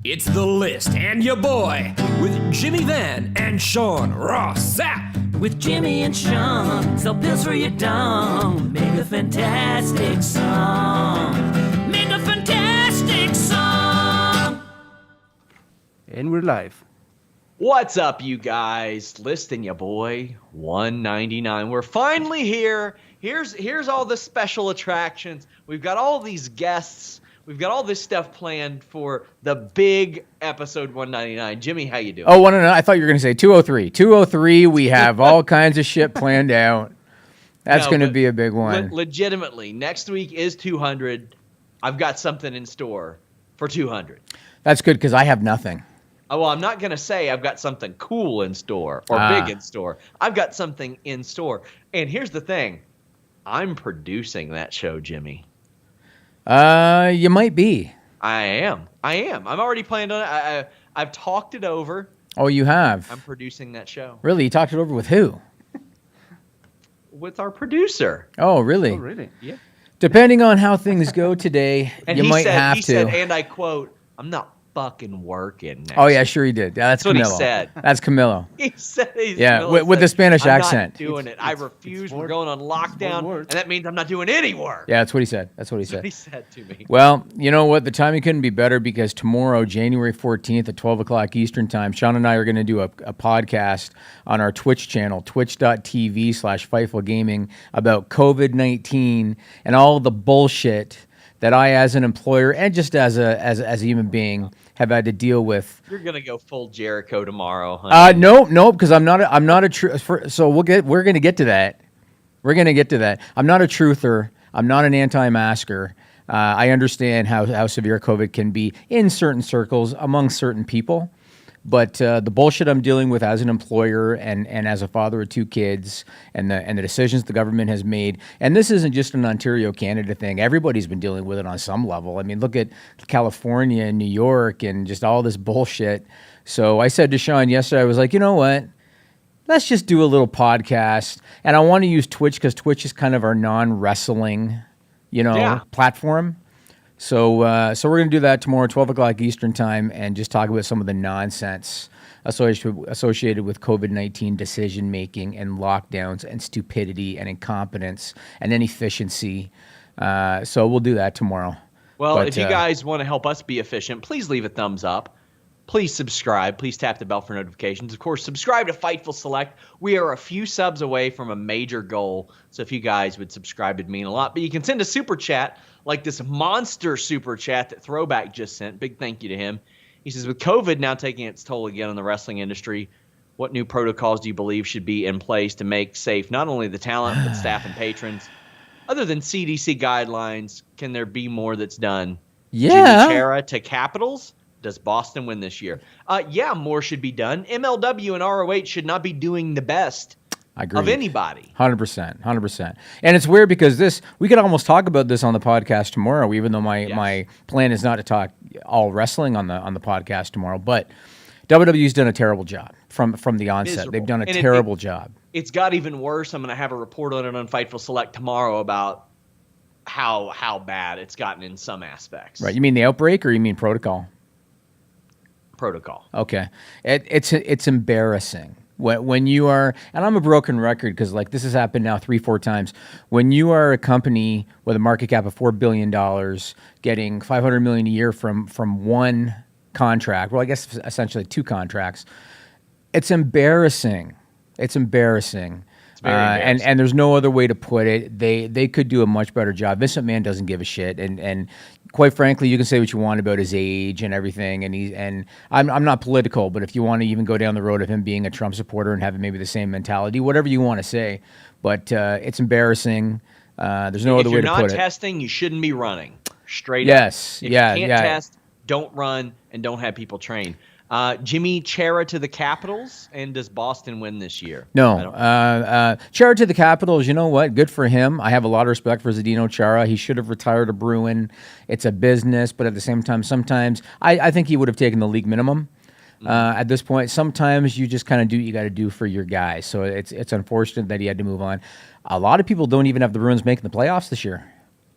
It's The List and your boy with Jimmy Van and Sean Ross Sapp. With Jimmy and Sean, sell pills for your dong. Make a fantastic song. Make a fantastic song. And we're live. What's up, you guys? List and your boy 199. We're finally here. Here's all the special attractions. We've got all these guests. We've got all this stuff planned for the big episode 199. Jimmy, how you doing? Oh, 199. I thought you were going to say 203. 203, we have all kinds of shit planned out. That's going to be a big one. Legitimately, next week is 200. I've got something in store for 200. That's good because I have nothing. Oh, well, I'm not going to say I've got something cool in store or big in store. I've got something in store. And here's the thing. I'm producing that show, Jimmy. You might be. I am. I'm already planned on it. I've talked it over. Oh, you have? I'm producing that show. Really? You talked it over with who? With our producer. Oh, really? Oh, really? Yeah. Depending on how things go today, And you might have he to. said, and I quote, I'm not fucking working next Oh, yeah, sure he did. Yeah, that's what he Camilo. said. That's Camilo. He said, with the Spanish I'm accent. not doing it. I refuse. We're word- going on lockdown, words. and that means I'm not doing any work. Yeah, that's what he said. That's what he That's what he said. said to me. Well, you know what? The timing couldn't be better because tomorrow, January 14th at 12 o'clock Eastern Time, Sean and I are going to do a podcast on our Twitch channel, twitch.tv/Fightful Gaming, about COVID-19 and all the bullshit that I, as an employer and just as a human being, have had to deal with. You're gonna go full Jericho tomorrow, huh? No, because I'm not a true. So we're gonna get to that. We're gonna get to that. I'm not a truther. I'm not an anti-masker. I understand how severe COVID can be in certain circles among certain people. But the bullshit I'm dealing with as an employer and as a father of two kids and the decisions the government has made, and this isn't just an Ontario, Canada thing. Everybody's been dealing with it on some level. I mean, look at California and New York and just all this bullshit. So I said to Sean yesterday, I was like, you know what? Let's just do a little podcast. And I want to use Twitch because Twitch is kind of our non-wrestling, platform. So we're going to do that tomorrow, 12 o'clock Eastern Time, and just talk about some of the nonsense associated with COVID-19 decision-making and lockdowns and stupidity and incompetence and inefficiency. So we'll do that tomorrow. Well, if you guys want to help us be efficient, please leave a thumbs up. Please subscribe. Please tap the bell for notifications. Of course, subscribe to Fightful Select. We are a few subs away from a major goal. So if you guys would subscribe, it'd mean a lot. But you can send a super chat like this monster super chat that Throwback just sent. Big thank you to him. He says, with COVID now taking its toll again on the wrestling industry, what new protocols do you believe should be in place to make safe not only the talent, but staff and patrons? Other than CDC guidelines, can there be more that's done? Yeah. Jimmy Chara to Capitals? Does Boston win this year? Yeah, more should be done. MLW and ROH should not be doing the best of anybody. 100%. And it's weird because we could almost talk about this on the podcast tomorrow, even though my plan is not to talk all wrestling on the podcast tomorrow. But WWE's done a terrible job from the onset. Miserable. They've done a terrible job. It's got even worse. I'm going to have a report on it on Fightful Select tomorrow about how bad it's gotten in some aspects. Right. You mean the outbreak or you mean protocol? Protocol. Okay. It's embarrassing. When you are, and I'm a broken record because like this has happened now 3-4 times. When you are a company with a market cap of $4 billion, getting $500 million a year from one contract, well, I guess essentially two contracts, it's embarrassing. It's embarrassing. And there's no other way to put it. They could do a much better job. Vince McMahon doesn't give a shit, and quite frankly, you can say what you want about his age and everything. And I'm not political, but if you want to even go down the road of him being a Trump supporter and having maybe the same mentality, whatever you want to say, but it's embarrassing. There's no other way to put it. If you're not testing, you shouldn't be running. Straight up. Yes. If you can't test, don't run, and don't have people train. Jimmy Chara to the Capitals, and does Boston win this year? No. Chara to the Capitals, you know what? Good for him. I have a lot of respect for Zdeno Chara. He should have retired a Bruin. It's a business, but at the same time, sometimes I think he would have taken the league minimum. At this point, sometimes you just kind of do what you got to do for your guys. So it's unfortunate that he had to move on. A lot of people don't even have the Bruins making the playoffs this year.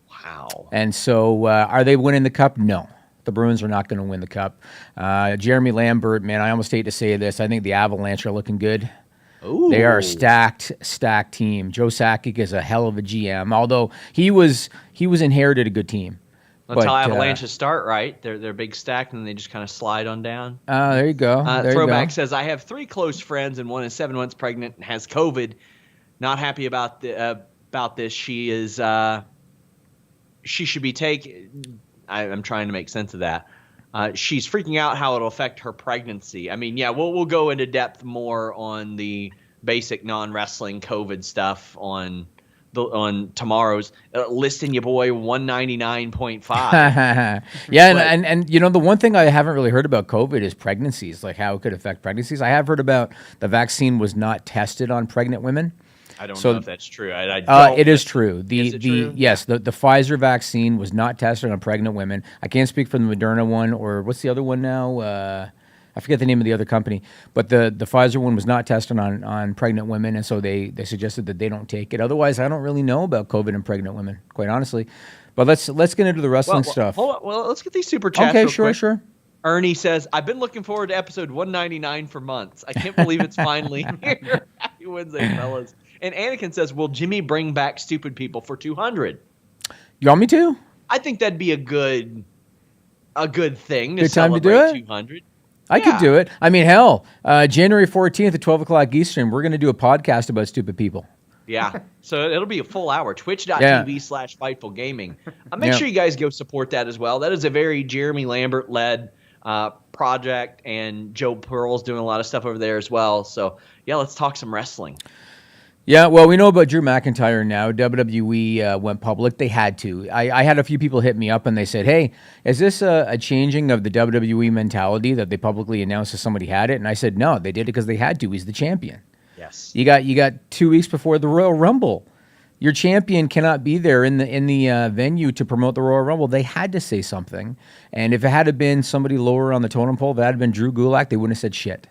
Wow. And so are they winning the cup? No. The Bruins are not going to win the cup. Jeremy Lambert, man, I almost hate to say this. I think the Avalanche are looking good. Ooh. They are a stacked team. Joe Sakic is a hell of a GM, although he was inherited a good team. That's how Avalanches start, right? They're big stacked, and they just kind of slide on down. There you go. Throwback says, I have 3 close friends, and one is 7 months pregnant and has COVID. Not happy about this. She is she should be taken. I'm trying to make sense of that. She's freaking out how it'll affect her pregnancy. I mean, yeah, we'll go into depth more on the basic non-wrestling COVID stuff on tomorrow's listing your boy 199.5. Yeah, and you know, the one thing I haven't really heard about COVID is pregnancies, like how it could affect pregnancies. I have heard about the vaccine was not tested on pregnant women. I don't know if that's true. I don't. It is true. Is it true? Yes, the Pfizer vaccine was not tested on pregnant women. I can't speak for the Moderna one, or what's the other one now? I forget the name of the other company, but the Pfizer one was not tested on pregnant women, and so they suggested that they don't take it. Otherwise, I don't really know about COVID and pregnant women, quite honestly. But let's get into the wrestling stuff. Hold on. Well, let's get these super chats. Okay, real quick. sure. Ernie says, I've been looking forward to episode 199 for months. I can't believe it's finally here. Happy Wednesday, fellas. And Anakin says, will Jimmy bring back stupid people for 200? You want me to? I think that'd be a good thing to Good time to do celebrate it? 200. I could do it. I mean, hell, January 14th at 12 o'clock Eastern, we're going to do a podcast about stupid people. Yeah. So it'll be a full hour. Twitch.tv/Fightful Gaming. Make sure you guys go support that as well. That is a very Jeremy Lambert-led project, and Joe Pearl's doing a lot of stuff over there as well. So, yeah, let's talk some wrestling. Yeah, well, we know about Drew McIntyre now. WWE went public. They had to. I had a few people hit me up and they said, hey, is this a changing of the WWE mentality that they publicly announced that somebody had it? And I said, no, they did it because they had to. He's the champion. Yes. You got 2 weeks before the Royal Rumble. Your champion cannot be there in the venue to promote the Royal Rumble. They had to say something. And if it had been somebody lower on the totem pole, if it had been Drew Gulak, they wouldn't have said shit.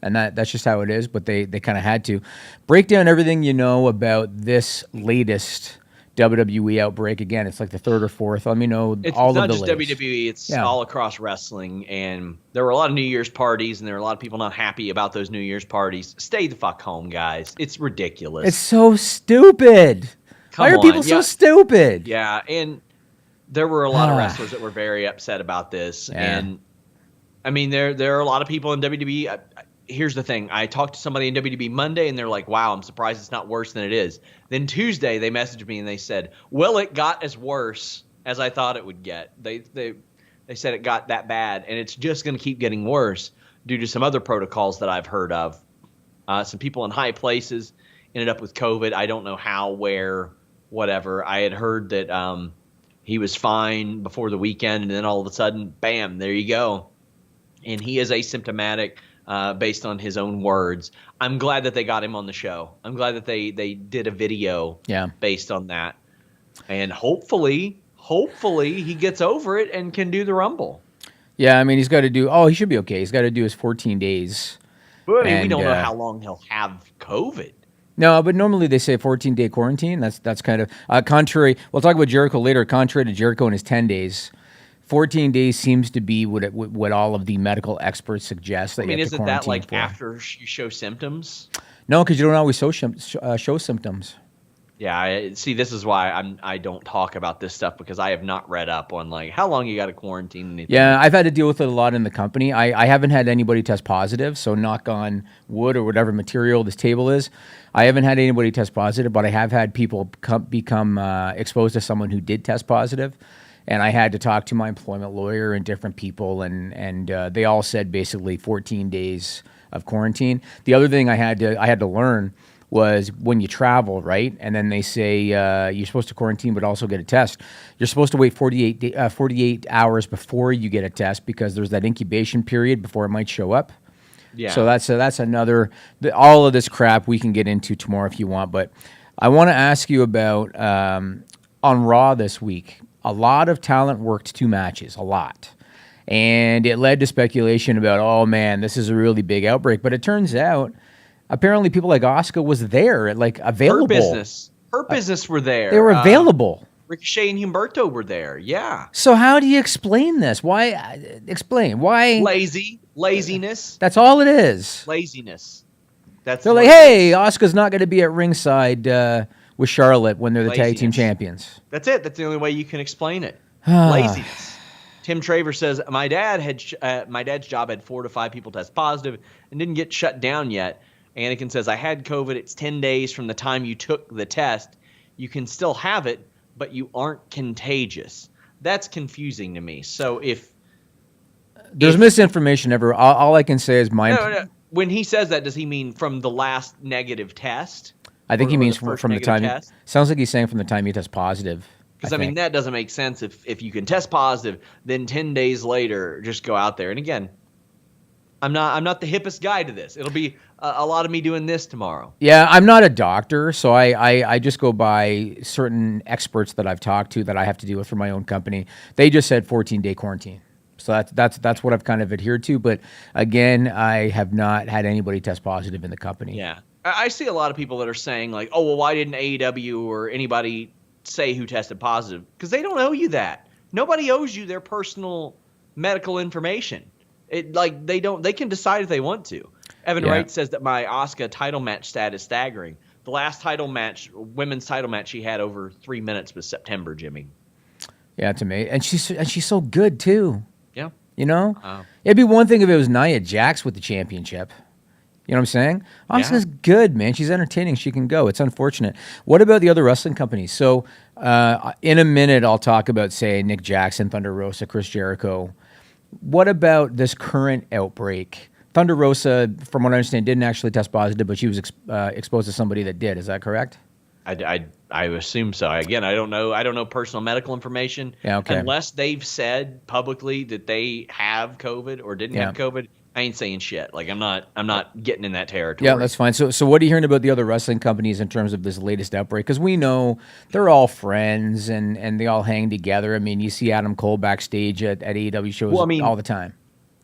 And that's just how it is, but they kind of had to. Break down everything you know about this latest WWE outbreak. Again, it's like the 3rd or 4th. Let me know all of the It's not just latest. WWE, it's all across wrestling. And there were a lot of New Year's parties, and there were a lot of people not happy about those New Year's parties. Stay the fuck home, guys. It's ridiculous. It's so stupid. Why are people so stupid? Yeah, and there were a lot of wrestlers that were very upset about this. Yeah. And, I mean, there are a lot of people in WWE. Here's the thing. I talked to somebody in WWE Monday, and they're like, wow, I'm surprised it's not worse than it is. Then Tuesday, they messaged me, and they said, well, it got as worse as I thought it would get. They said it got that bad, and it's just going to keep getting worse due to some other protocols that I've heard of. Some people in high places ended up with COVID. I don't know how, where, whatever. I had heard that he was fine before the weekend, and then all of a sudden, bam, there you go. And he is asymptomatic. Based on his own words. I'm glad that they got him on the show. I'm glad that they did a video based on that. And hopefully he gets over it and can do the Rumble. Yeah, I mean, he should be okay. He's got to do his 14 days. But we don't know how long he'll have COVID. No, but normally they say 14-day quarantine. That's kind of contrary. We'll talk about Jericho later. Contrary to Jericho and his 10 days. 14 days seems to be what all of the medical experts suggest. That isn't that like after you show symptoms? No, because you don't always show symptoms. Yeah, see, this is why I don't talk about this stuff, because I have not read up on like how long you got to quarantine. Anything. Yeah, I've had to deal with it a lot in the company. I haven't had anybody test positive, so knock on wood or whatever material this table is. I haven't had anybody test positive, but I have had people become exposed to someone who did test positive. And I had to talk to my employment lawyer and different people, and they all said basically 14 days of quarantine. The other thing I had to learn was when you travel, right? And then they say you're supposed to quarantine but also get a test. You're supposed to wait 48 hours before you get a test, because there's that incubation period before it might show up. Yeah. So that's another. All of this crap we can get into tomorrow if you want, but I want to ask you about on Raw this week. A lot of talent worked 2 matches, a lot. And it led to speculation about, oh man, this is a really big outbreak. But it turns out, apparently people like Asuka was there, available. Her business were there. They were available. Ricochet and Humberto were there. Yeah. So how do you explain this? Why? Explain. Why? Laziness. That's all it is. Laziness. That's They're what like, it hey, is. Asuka's not going to be at ringside with Charlotte when they're the tag team Laziness. champions. That's it. That's the only way you can explain it. Laziness. Tim Traver says, my dad's job had 4 to 5 people test positive and didn't get shut down yet. Anakin says, I had COVID. It's 10 days from the time you took the test. You can still have it, but you aren't contagious. That's confusing to me. So There's misinformation everywhere. All I can say is No. When he says that, does he mean from the last negative test? I think he means first from the negative time. test? Sounds like he's saying from the time you test positive. Because I mean that doesn't make sense. If you can test positive, then 10 days later just go out there. And again, I'm not the hippest guy to this. It'll be a lot of me doing this tomorrow. Yeah, I'm not a doctor, so I just go by certain experts that I've talked to that I have to deal with for my own company. They just said 14-day quarantine. So that's what I've kind of adhered to. But again, I have not had anybody test positive in the company. Yeah. I see a lot of people that are saying like, oh, well, why didn't AEW or anybody say who tested positive? Because they don't owe you that. Nobody owes you their personal medical information. They can decide if they want to. Evan Wright says that my Asuka title match stat is staggering. The last women's title match she had over 3 minutes was September, Jimmy. Yeah, it's amazing. And she's so good too. Yeah. You know? It'd be one thing if it was Nia Jax with the championship. You know what I'm saying? Asuka's good, man. She's entertaining. She can go. It's unfortunate. What about the other wrestling companies? So in a minute, I'll talk about, say, Nick Jackson, Thunder Rosa, Chris Jericho. What about this current outbreak? Thunder Rosa, from what I understand, didn't actually test positive, but she was exposed to somebody that did. Is that correct? I assume so. Again, I don't know. I don't know personal medical information. Yeah, okay. Unless they've said publicly that they have COVID or didn't have COVID, I ain't saying shit. Like I'm not getting in that territory. Yeah, that's fine. So what are you hearing about the other wrestling companies in terms of this latest outbreak? Because we know they're all friends and they all hang together. I mean, you see Adam Cole backstage at AEW shows all the time.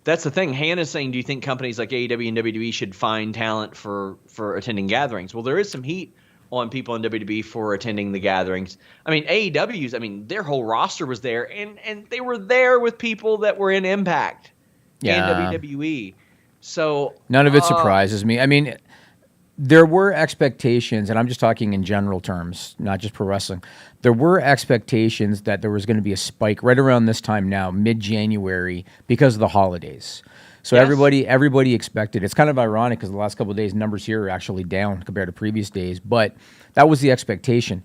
That's the thing. Hannah's saying, do you think companies like AEW and WWE should find talent for attending gatherings? Well, there is some heat on people in WWE for attending the gatherings. I mean, AEW's, their whole roster was there, and they were there with people that were in Impact and WWE. So none of it surprises me. I mean, there were expectations, and I'm just talking in general terms, not just pro wrestling. There were expectations that there was going to be a spike right around this time now, mid-January, because of the holidays. So everybody expected. It's kind of ironic because the last couple of days, numbers here are actually down compared to previous days. But that was the expectation.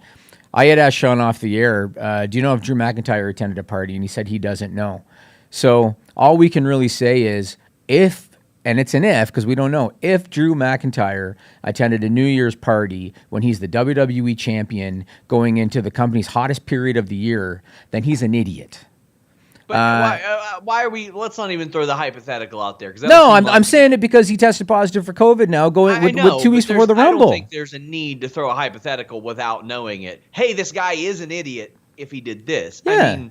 I had asked Sean off the air, do you know if Drew McIntyre attended a party? And he said he doesn't know. So all we can really say is if, and it's an if because we don't know, if Drew McIntyre attended a New Year's party when he's the WWE champion going into the company's hottest period of the year, then he's an idiot. But why are we? Let's not even throw the hypothetical out there. No, I'm saying it because he tested positive for COVID now, with 2 weeks before the Rumble. I don't think there's a need to throw a hypothetical without knowing it. Hey, this guy is an idiot if he did this. Yeah.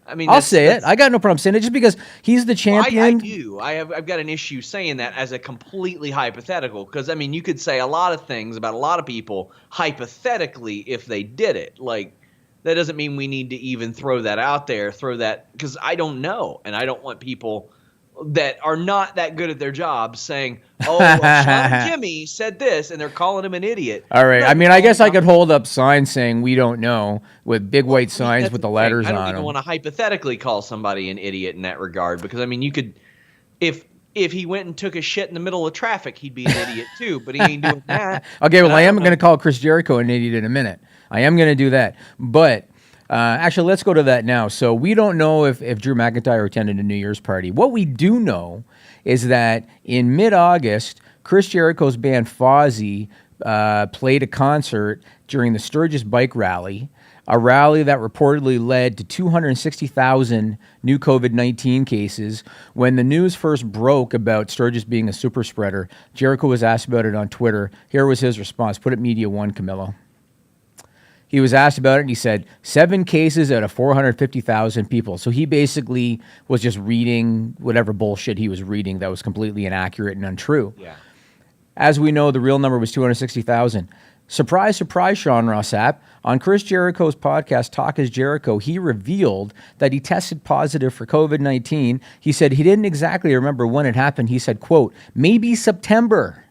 I mean, I'll say it. I got no problem saying it just because he's the champion. I do. I've got an issue saying that as a completely hypothetical because you could say a lot of things about a lot of people hypothetically if they did it. Like. That doesn't mean we need to even throw that out there, because I don't know. And I don't want people that are not that good at their job saying, oh, Sean and Jimmy said this, and they're calling him an idiot. All right. I guess I could hold up signs saying we don't know with big white signs with the letters on them. I don't even want to hypothetically call somebody an idiot in that regard because, you could – if he went and took a shit in the middle of traffic, he'd be an idiot too, but he ain't doing that. Okay, well, I am going to call Chris Jericho an idiot in a minute. I am going to do that. But actually, let's go to that now. So we don't know if Drew McIntyre attended a New Year's party. What we do know is that in mid-August, Chris Jericho's band Fozzy played a concert during the Sturgis Bike Rally, a rally that reportedly led to 260,000 new COVID-19 cases. When the news first broke about Sturgis being a super spreader, Jericho was asked about it on Twitter. Here was his response. Put it Media One, Camillo. He was asked about it, and he said, 7 cases out of 450,000 people. So he basically was just reading whatever bullshit he was reading that was completely inaccurate and untrue. Yeah. As we know, the real number was 260,000. Surprise, surprise, Sean Ross Sapp. On Chris Jericho's podcast, Talk is Jericho, he revealed that he tested positive for COVID-19. He said he didn't exactly remember when it happened. He said, quote, maybe September.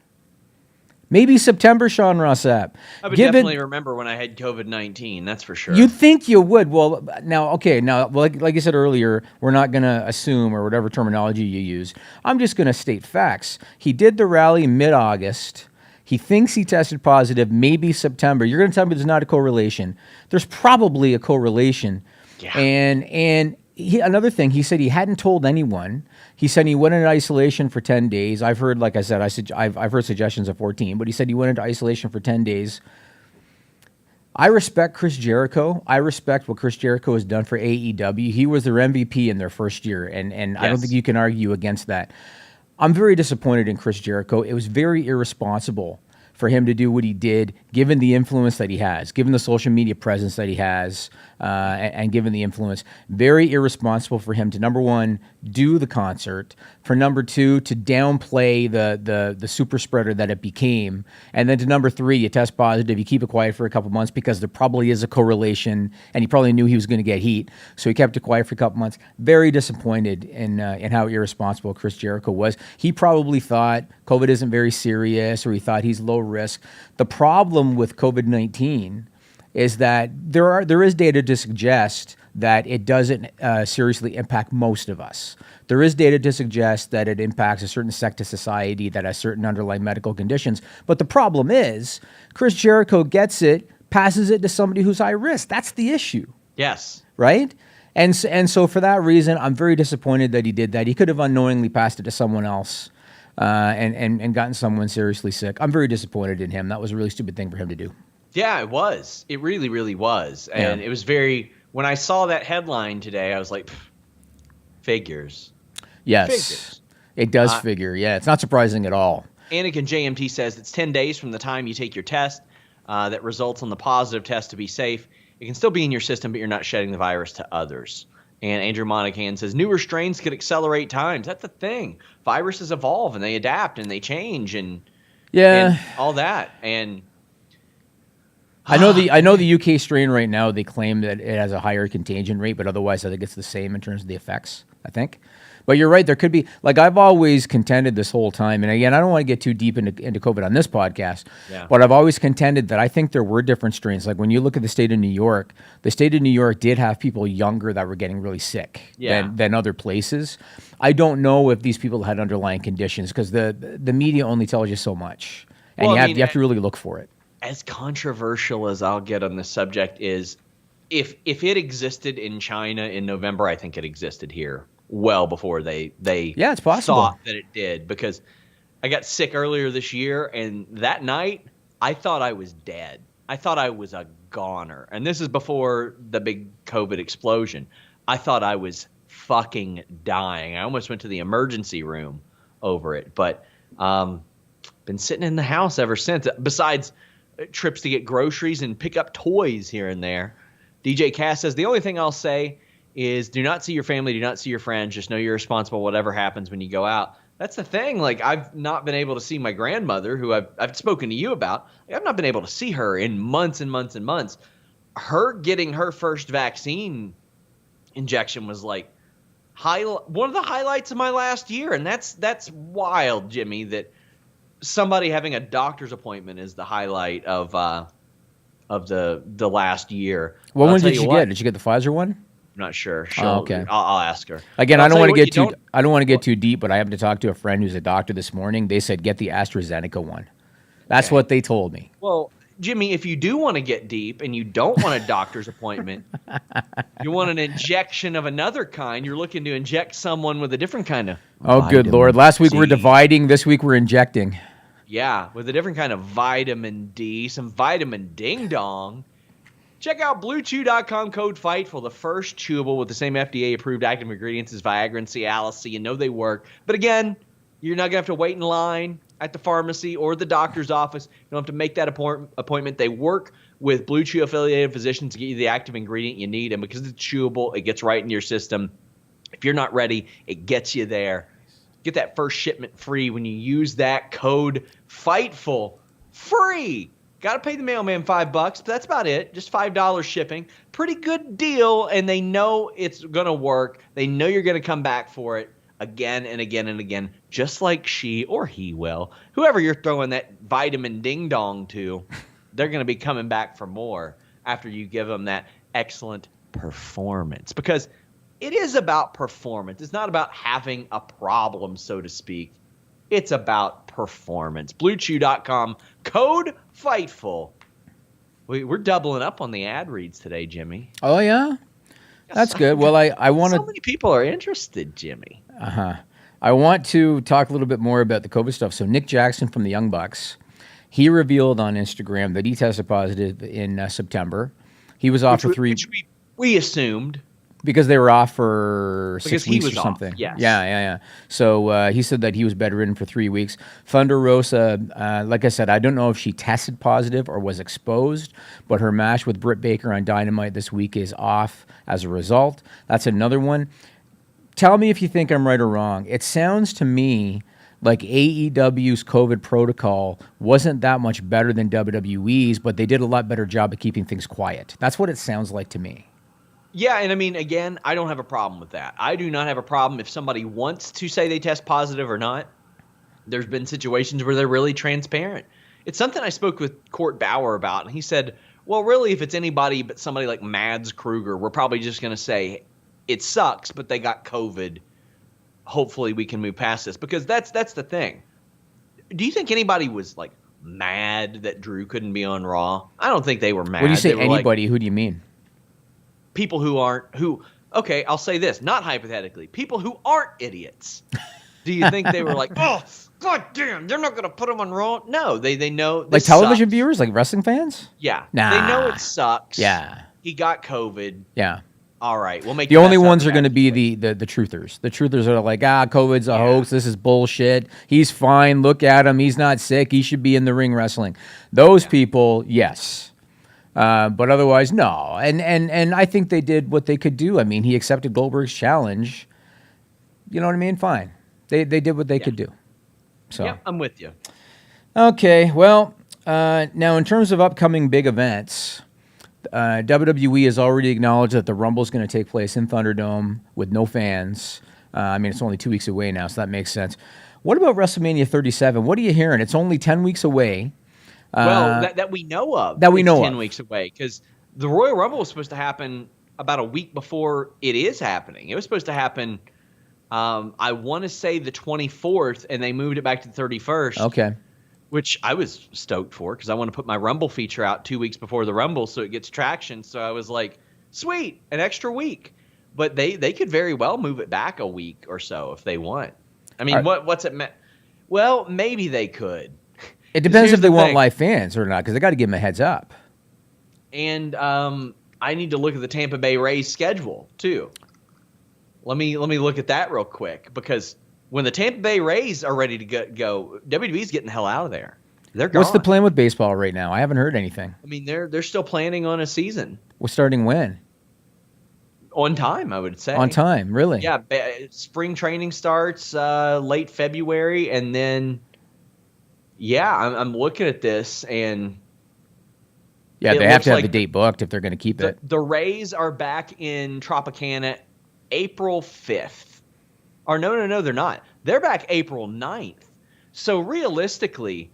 Maybe September, Sean Ross Sapp. I would definitely remember when I had COVID-19, that's for sure. You'd think you would. Well, now, like you said earlier, we're not going to assume or whatever terminology you use. I'm just going to state facts. He did the rally mid-August. He thinks he tested positive, maybe September. You're going to tell me there's not a correlation. There's probably a correlation. Yeah. And another thing, he said he hadn't told anyone. He said he went into isolation for 10 days. I've heard, like I said, I've heard suggestions of 14, but he said he went into isolation for 10 days. I respect Chris Jericho. I respect what Chris Jericho has done for AEW. He was their MVP in their first year, and yes. I don't think you can argue against that. I'm very disappointed in Chris Jericho. It was very irresponsible for him to do what he did, given the influence that he has, given the social media presence that he has, and given the influence. Very irresponsible for him to, number one, do the concert, for number two, to downplay the super spreader that it became, and then to number three, you test positive, you keep it quiet for a couple months because there probably is a correlation, and he probably knew he was going to get heat, so he kept it quiet for a couple months. Very disappointed in how irresponsible Chris Jericho was. He probably thought COVID isn't very serious, or he thought he's low risk. The problem with COVID-19 is that there is data to suggest that it doesn't seriously impact most of us. There is data to suggest that it impacts a certain sect of society that has certain underlying medical conditions. But the problem is, Chris Jericho gets it, passes it to somebody who's high risk. That's the issue. Yes. Right? And so for that reason, I'm very disappointed that he did that. He could have unknowingly passed it to someone else. And gotten someone seriously sick. I'm very disappointed in him. That was a really stupid thing for him to do. Yeah, it was. It really, really was. And it was when I saw that headline today, I was like, figures. Yes. Figures. It does figure. Yeah, it's not surprising at all. Anakin JMT says it's 10 days from the time you take your test that results on the positive test to be safe. It can still be in your system, but you're not shedding the virus to others. And Andrew Monacan says, newer strains could accelerate times. That's the thing. Viruses evolve, and they adapt, and they change, and all that. And I know the UK strain right now, they claim that it has a higher contagion rate, but otherwise I think it's the same in terms of the effects, I think. But you're right, there could be, like I've always contended this whole time, and again, I don't want to get too deep into COVID on this podcast, but I've always contended that I think there were different strains. Like when you look at the state of New York did have people younger that were getting really sick than other places. I don't know if these people had underlying conditions because the media only tells you so much, and you have to really look for it. As controversial as I'll get on this subject is, if it existed in China in November, I think it existed here well before they it's possible. thought that it did, because I got sick earlier this year, and that night I thought I was dead. I thought I was a goner. And this is before the big COVID explosion. I thought I was fucking dying. I almost went to the emergency room over it, but been sitting in the house ever since, besides trips to get groceries and pick up toys here and there. DJ Cass says, the only thing I'll say is do not see your family, do not see your friends. Just know you're responsible whatever happens when you go out. That's the thing. Like, I've not been able to see my grandmother, who I've spoken to you about. I've not been able to see her in months and months and months. Her getting her first vaccine injection was like one of the highlights of my last year. And that's wild, Jimmy, that somebody having a doctor's appointment is the highlight of the last year. What one did you get? Did you get the Pfizer one? I'm not sure. Okay. I'll ask her. Again, I don't want to get too deep, but I happened to talk to a friend who's a doctor this morning. They said get the AstraZeneca one. That's what they told me. Well, Jimmy, if you do want to get deep and you don't want a doctor's appointment, you want an injection of another kind, you're looking to inject someone with a different kind of vitamin. Good Lord. Last week we're dividing. This week we're injecting. Yeah, with a different kind of vitamin D, some vitamin ding-dong. Check out BlueChew.com, code FIGHTFUL, the first chewable with the same FDA-approved active ingredients as Viagra and Cialis, so you know they work. But again, you're not going to have to wait in line at the pharmacy or the doctor's office. You don't have to make that appointment. They work with Blue Chew-affiliated physicians to get you the active ingredient you need, and because it's chewable, it gets right in your system. If you're not ready, it gets you there. Get that first shipment free when you use that code FIGHTFUL. Free! Got to pay the mailman $5, but that's about it. Just $5 shipping. Pretty good deal, and they know it's going to work. They know you're going to come back for it again and again and again, just like she or he will. Whoever you're throwing that vitamin ding-dong to, they're going to be coming back for more after you give them that excellent performance. Because it is about performance. It's not about having a problem, so to speak. It's about performance. BlueChew.com, code FIGHTFul. We're doubling up on the ad reads today, Jimmy. Oh, yeah? That's good. Well, I want to... So many people are interested, Jimmy. I want to talk a little bit more about the COVID stuff. So Nick Jackson from the Young Bucks, he revealed on Instagram that he tested positive in September. He was off for 3... Which we assumed. Because they were off for 6 weeks or off, something. yes. Yeah. So he said that he was bedridden for 3 weeks. Thunder Rosa, like I said, I don't know if she tested positive or was exposed, but her match with Britt Baker on Dynamite this week is off as a result. That's another one. Tell me if you think I'm right or wrong. It sounds to me like AEW's COVID protocol wasn't that much better than WWE's, but they did a lot better job of keeping things quiet. That's what it sounds like to me. Yeah, and I mean, again, I don't have a problem with that. I do not have a problem if somebody wants to say they test positive or not. There's been situations where they're really transparent. It's something I spoke with Court Bauer about, and he said, well, really, if it's anybody but somebody like Mads Kruger, we're probably just going to say it sucks, but they got COVID. Hopefully we can move past this, because that's the thing. Do you think anybody was, like, mad that Drew couldn't be on Raw? I don't think they were mad. When you say anybody, who do you mean? People okay, I'll say this, not hypothetically, people who aren't idiots. Do you think they were like, oh, god damn, they're not going to put them on Raw? No, they know this like television sucks. viewers, like wrestling fans? Yeah. Nah. They know it sucks. Yeah. He got COVID. Yeah. All right, we'll make the only ones are going to be the truthers. The truthers are like, COVID's a hoax. This is bullshit. He's fine. Look at him. He's not sick. He should be in the ring wrestling. Those people, yes. But otherwise, no. And I think they did what they could do. I mean, he accepted Goldberg's challenge. You know what I mean? Fine. They did what they could do. So yeah, I'm with you. Okay. Well, now in terms of upcoming big events, WWE has already acknowledged that the Rumble is going to take place in Thunderdome with no fans. I mean, it's only 2 weeks away now, so that makes sense. What about WrestleMania 37? What are you hearing? It's only 10 weeks away. Well, that we know of. That we know 10 of. weeks away, because the Royal Rumble was supposed to happen about a week before it is happening. It was supposed to happen, I want to say the 24th, and they moved it back to the 31st. Okay. Which I was stoked for, because I want to put my Rumble feature out 2 weeks before the Rumble so it gets traction. So I was like, sweet, an extra week. But they could very well move it back a week or so if they want. I mean, what's it meant? Well, maybe they could. It depends if they want live fans or not, because they got to give them a heads up. And I need to look at the Tampa Bay Rays schedule too. Let me look at that real quick, because when the Tampa Bay Rays are ready to go, WWE's getting the hell out of there. They're gone. What's the plan with baseball right now? I haven't heard anything. I mean, they're still planning on a season. We're starting when? On time, I would say. On time, really? Yeah, spring training starts late February, and then. Yeah, I'm looking at this, and yeah, they have to have the date booked if they're going to keep it. The Rays are back in Tropicana April 5th. Or no, they're not. They're back April 9th. So realistically,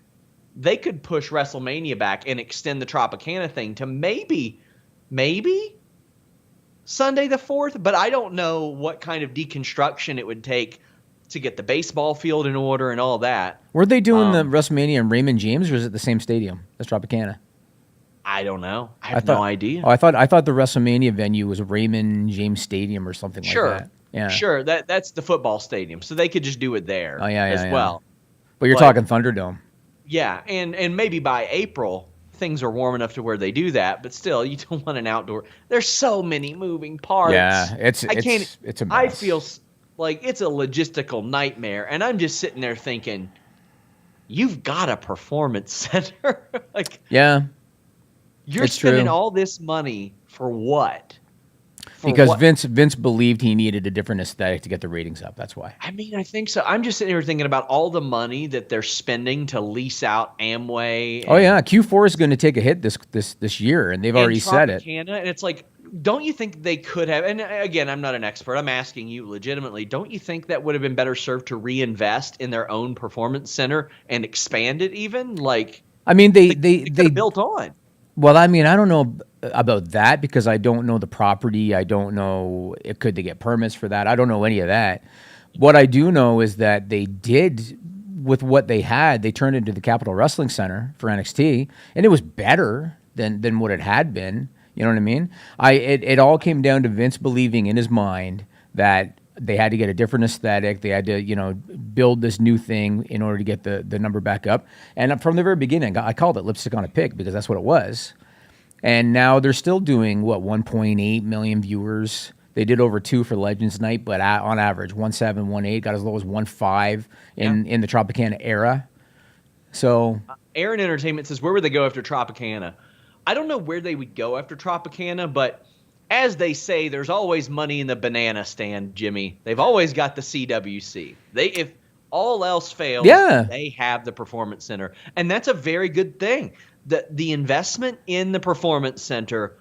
they could push WrestleMania back and extend the Tropicana thing to maybe Sunday the 4th, but I don't know what kind of deconstruction it would take to get the baseball field in order and all that. Were they doing the WrestleMania in Raymond James, or is it the same stadium as Tropicana? I don't know. I have no idea. Oh, I thought the WrestleMania venue was Raymond James Stadium or something like that. Yeah. Sure, that's the football stadium, so they could just do it there as well. But you're talking Thunderdome. Yeah, and maybe by April things are warm enough to where they do that, but still, you don't want an outdoor. There's so many moving parts. Yeah, it's a mess. I feel like it's a logistical nightmare, and I'm just sitting there thinking, you've got a performance center. Like, yeah, you're spending all this money for what? Because Vince believed he needed a different aesthetic to get the ratings up. That's why. I mean, I think so. I'm just sitting here thinking about all the money that they're spending to lease out Amway. Oh yeah, Q4 is going to take a hit this year, and they've already said it. And it's like, don't you think they could have? And again, I'm not an expert. I'm asking you legitimately. Don't you think that would have been better served to reinvest in their own performance center and expand it even? Like, I mean, they built on. Well, I mean, I don't know about that because I don't know the property. I don't know could they get permits for that. I don't know any of that. What I do know is that they did with what they had. They turned it into the Capitol Wrestling Center for NXT, and it was better than what it had been. You know what I mean? It all came down to Vince believing in his mind that they had to get a different aesthetic. They had to, build this new thing in order to get the number back up. And from the very beginning, I called it lipstick on a pig because that's what it was. And now they're still doing, 1.8 million viewers. They did over 2 for Legends Night, but on average, 1.7, 1.8, got as low as 1.5 in the Tropicana era. So Aaron Entertainment says, where would they go after Tropicana? I don't know where they would go after Tropicana, but as they say, there's always money in the banana stand, Jimmy. They've always got the CWC. If all else fails, they have the Performance Center. And that's a very good thing. The investment in the Performance Center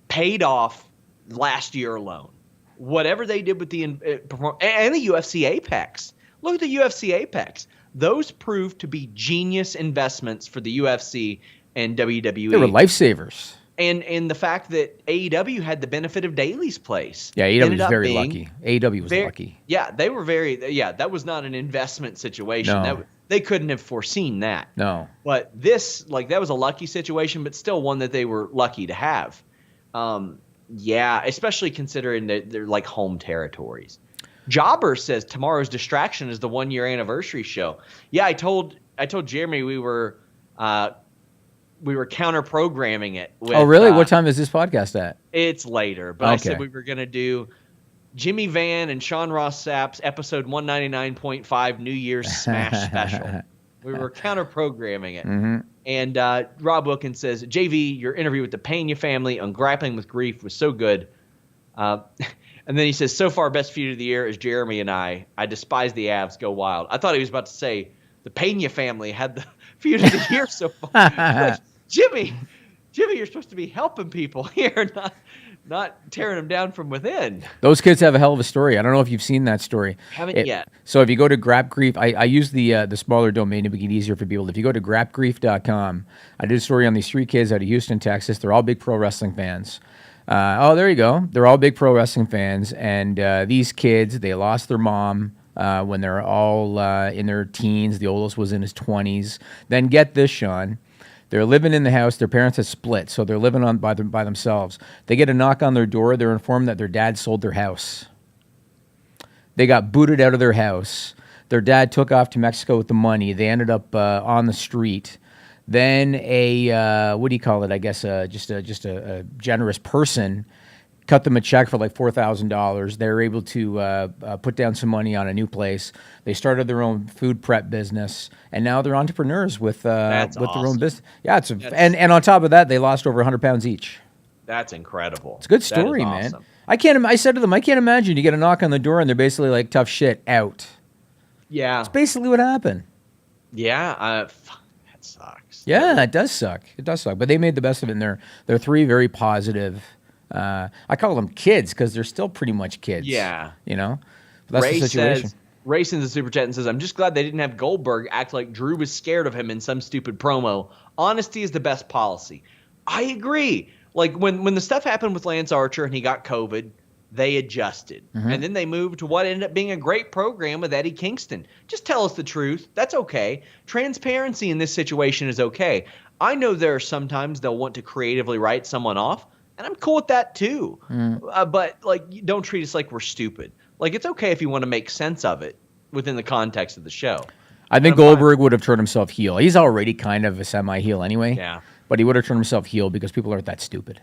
paid off last year alone. Whatever they did with the and the UFC Apex. Look at the UFC Apex. Those proved to be genius investments for the UFC and WWE. They were lifesavers. And the fact that AEW had the benefit of Daly's place. Yeah, AEW was very lucky. AEW was lucky. Yeah, they were that was not an investment situation. No. They couldn't have foreseen that. No. But this, that was a lucky situation, but still one that they were lucky to have. Especially considering that they're like home territories. Jobber says tomorrow's distraction is the 1-year anniversary show. Yeah, I told Jeremy we were counter programming it. With, oh, really? What time is this podcast at? It's later, but I said we were going to do Jimmy Van and Sean Ross Sapp's episode 199.5 New Year's Smash special. We were counter programming it. Mm-hmm. And Rob Wilkins says, JV, your interview with the Pena family on grappling with grief was so good. And then he says, so far, best feud of the year is Jeremy and I. I despise the Avs. Go wild. I thought he was about to say the Pena family had the feud of the year so far. Like, Jimmy, you're supposed to be helping people here, not tearing them down from within. Those kids have a hell of a story. I don't know if you've seen that story. Haven't yet. So if you go to Grap Grief, I use the smaller domain to make it easier for people. If you go to grapgrief.com, I did a story on these 3 kids out of Houston, Texas. They're all big pro wrestling fans. There you go. They're all big pro wrestling fans. And these kids, they lost their mom when they're all in their teens. The oldest was in his 20s. Then get this, Sean. They're living in the house. Their parents have split, so they're living by themselves. They get a knock on their door. They're informed that their dad sold their house. They got booted out of their house. Their dad took off to Mexico with the money. They ended up on the street. Then what do you call it? I guess just a generous person cut them a check for like $4,000. They were able to put down some money on a new place. They started their own food prep business, and now they're entrepreneurs with their own business. Yeah, and on top of that, they lost over 100 pounds each. That's incredible. It's a good story, man. Awesome. I said to them, I can't imagine you get a knock on the door and they're basically like, tough shit, out. Yeah. It's basically what happened. Yeah, that sucks. Yeah, it does suck. But they made the best of it, and they're 3 very positive. I call them kids because they're still pretty much kids. Yeah. But that's the situation. Ray sends a super chat and says, I'm just glad they didn't have Goldberg act like Drew was scared of him in some stupid promo. Honesty is the best policy. I agree. Like when the stuff happened with Lance Archer and he got COVID, they adjusted. Mm-hmm. And then they moved to what ended up being a great program with Eddie Kingston. Just tell us the truth. That's okay. Transparency in this situation is okay. I know there are sometimes they'll want to creatively write someone off, and I'm cool with that too. But don't treat us like we're stupid. Like, it's okay if you want to make sense of it within the context of the show. I think Goldberg would have turned himself heel. He's already kind of a semi-heel anyway. Yeah. But he would have turned himself heel because people aren't that stupid.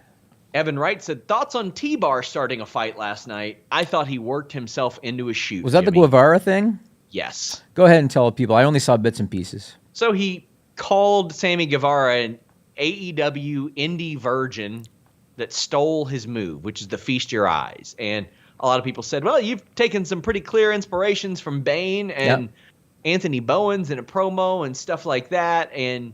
Evan Wright said, thoughts on T-Bar starting a fight last night? I thought he worked himself into a shoot. Was that the Guevara thing? Yes. Go ahead and tell people. I only saw bits and pieces. So he called Sammy Guevara an AEW indie virgin that stole his move, which is the Feast Your Eyes. And a lot of people said, well, you've taken some pretty clear inspirations from Bane and Anthony Bowens in a promo and stuff like that. And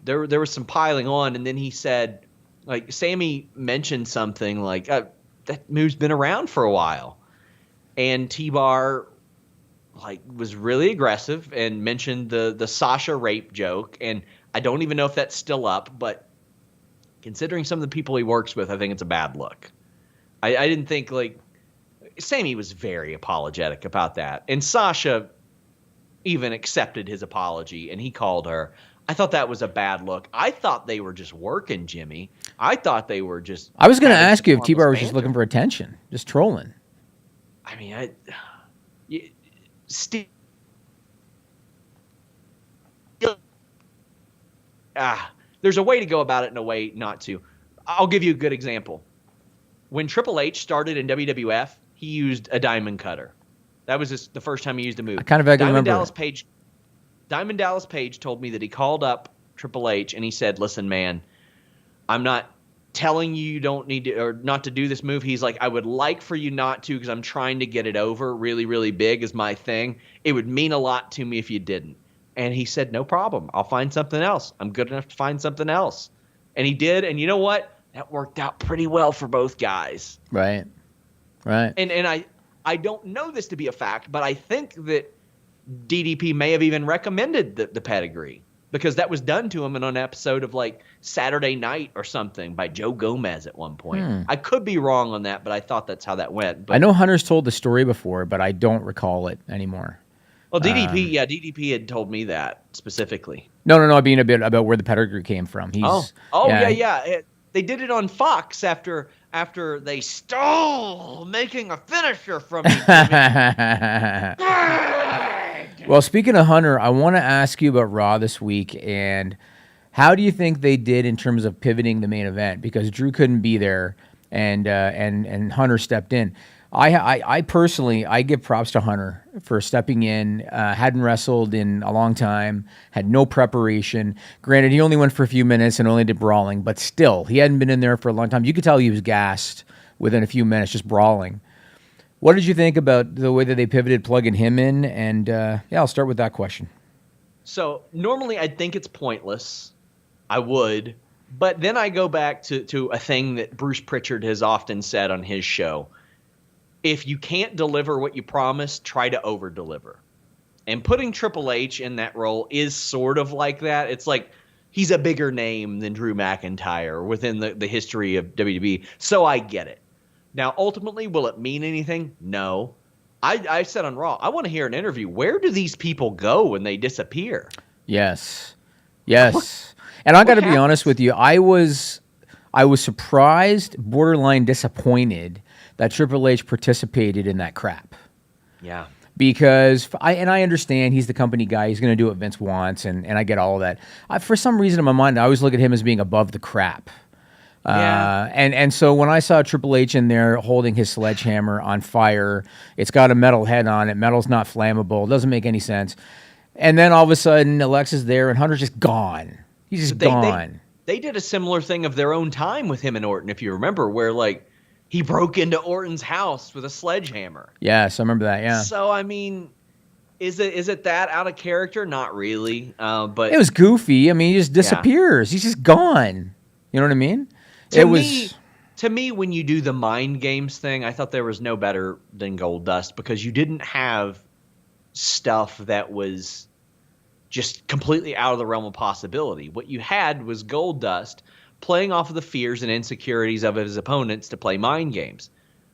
there was some piling on. And then he said, like, Sammy mentioned something like, that move's been around for a while. And T-Bar, like, was really aggressive and mentioned the Sasha rape joke. And I don't even know if that's still up, but considering some of the people he works with, I think it's a bad look. I didn't think, like, Sammy was very apologetic about that. And Sasha even accepted his apology, and he called her. I thought that was a bad look. I thought they were just working, Jimmy. I thought they were just... I was going to ask you if T-Bar was just looking for attention, just trolling. I mean, there's a way to go about it and a way not to. I'll give you a good example. When Triple H started in WWF, he used a diamond cutter. That was the first time he used a move. I kind of vaguely remember. Diamond Dallas Page told me that he called up Triple H and he said, listen, man, I'm not telling you don't need to or not to do this move. He's like, I would like for you not to because I'm trying to get it over really, really big is my thing. It would mean a lot to me if you didn't. And he said, no problem. I'll find something else. I'm good enough to find something else. And he did. And you know what? That worked out pretty well for both guys. Right. Right. And I don't know this to be a fact, but I think that DDP may have even recommended the pedigree because that was done to him in an episode of like Saturday Night or something by Joe Gomez at one point. I could be wrong on that, but I thought that's how that went. But, I know Hunter's told the story before, but I don't recall it anymore. Well, DDP had told me that specifically. No, I mean a bit about where the pedigree came from. Yeah. They did it on Fox after they stole making a finisher from me. Well, speaking of Hunter, I want to ask you about Raw this week and how do you think they did in terms of pivoting the main event? Because Drew couldn't be there and Hunter stepped in. I personally, I give props to Hunter for stepping in, hadn't wrestled in a long time, had no preparation. Granted, he only went for a few minutes and only did brawling, but still, he hadn't been in there for a long time. You could tell he was gassed within a few minutes, just brawling. What did you think about the way that they pivoted, plugging him in? And I'll start with that question. So normally I'd think it's pointless. I would. But then I go back to a thing that Bruce Pritchard has often said on his show. If you can't deliver what you promised, try to over-deliver. And putting Triple H in that role is sort of like that. It's like he's a bigger name than Drew McIntyre within the history of WWE. So I get it. Now, ultimately, will it mean anything? No. I said on Raw, I want to hear an interview. Where do these people go when they disappear? Yes. And I got to be honest with you. I was surprised, borderline disappointed that Triple H participated in that crap. Yeah. Because I understand he's the company guy. He's going to do what Vince wants, and I get all of that. For some reason in my mind, I always look at him as being above the crap. Yeah. And so when I saw Triple H in there holding his sledgehammer on fire, it's got a metal head on it. Metal's not flammable. It doesn't make any sense. And then all of a sudden, Alexa's there, and Hunter's just gone. He's just gone. They did a similar thing of their own time with him and Orton, if you remember, where like he broke into Orton's house with a sledgehammer. Yes, I remember that. Yeah. So I mean, is it that out of character? Not really. But it was goofy. I mean, he just disappears. He's just gone. You know what I mean? To me, when you do the mind games thing, I thought there was no better than Goldust because you didn't have stuff that was just completely out of the realm of possibility. What you had was Goldust playing off of the fears and insecurities of his opponents to play mind games.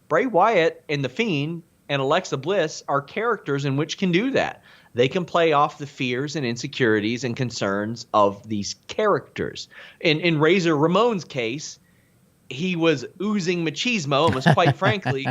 Bray Wyatt and The Fiend and Alexa Bliss are characters in which can do that. They can play off the fears and insecurities and concerns of these characters. In Razor Ramon's case, he was oozing machismo and was quite frankly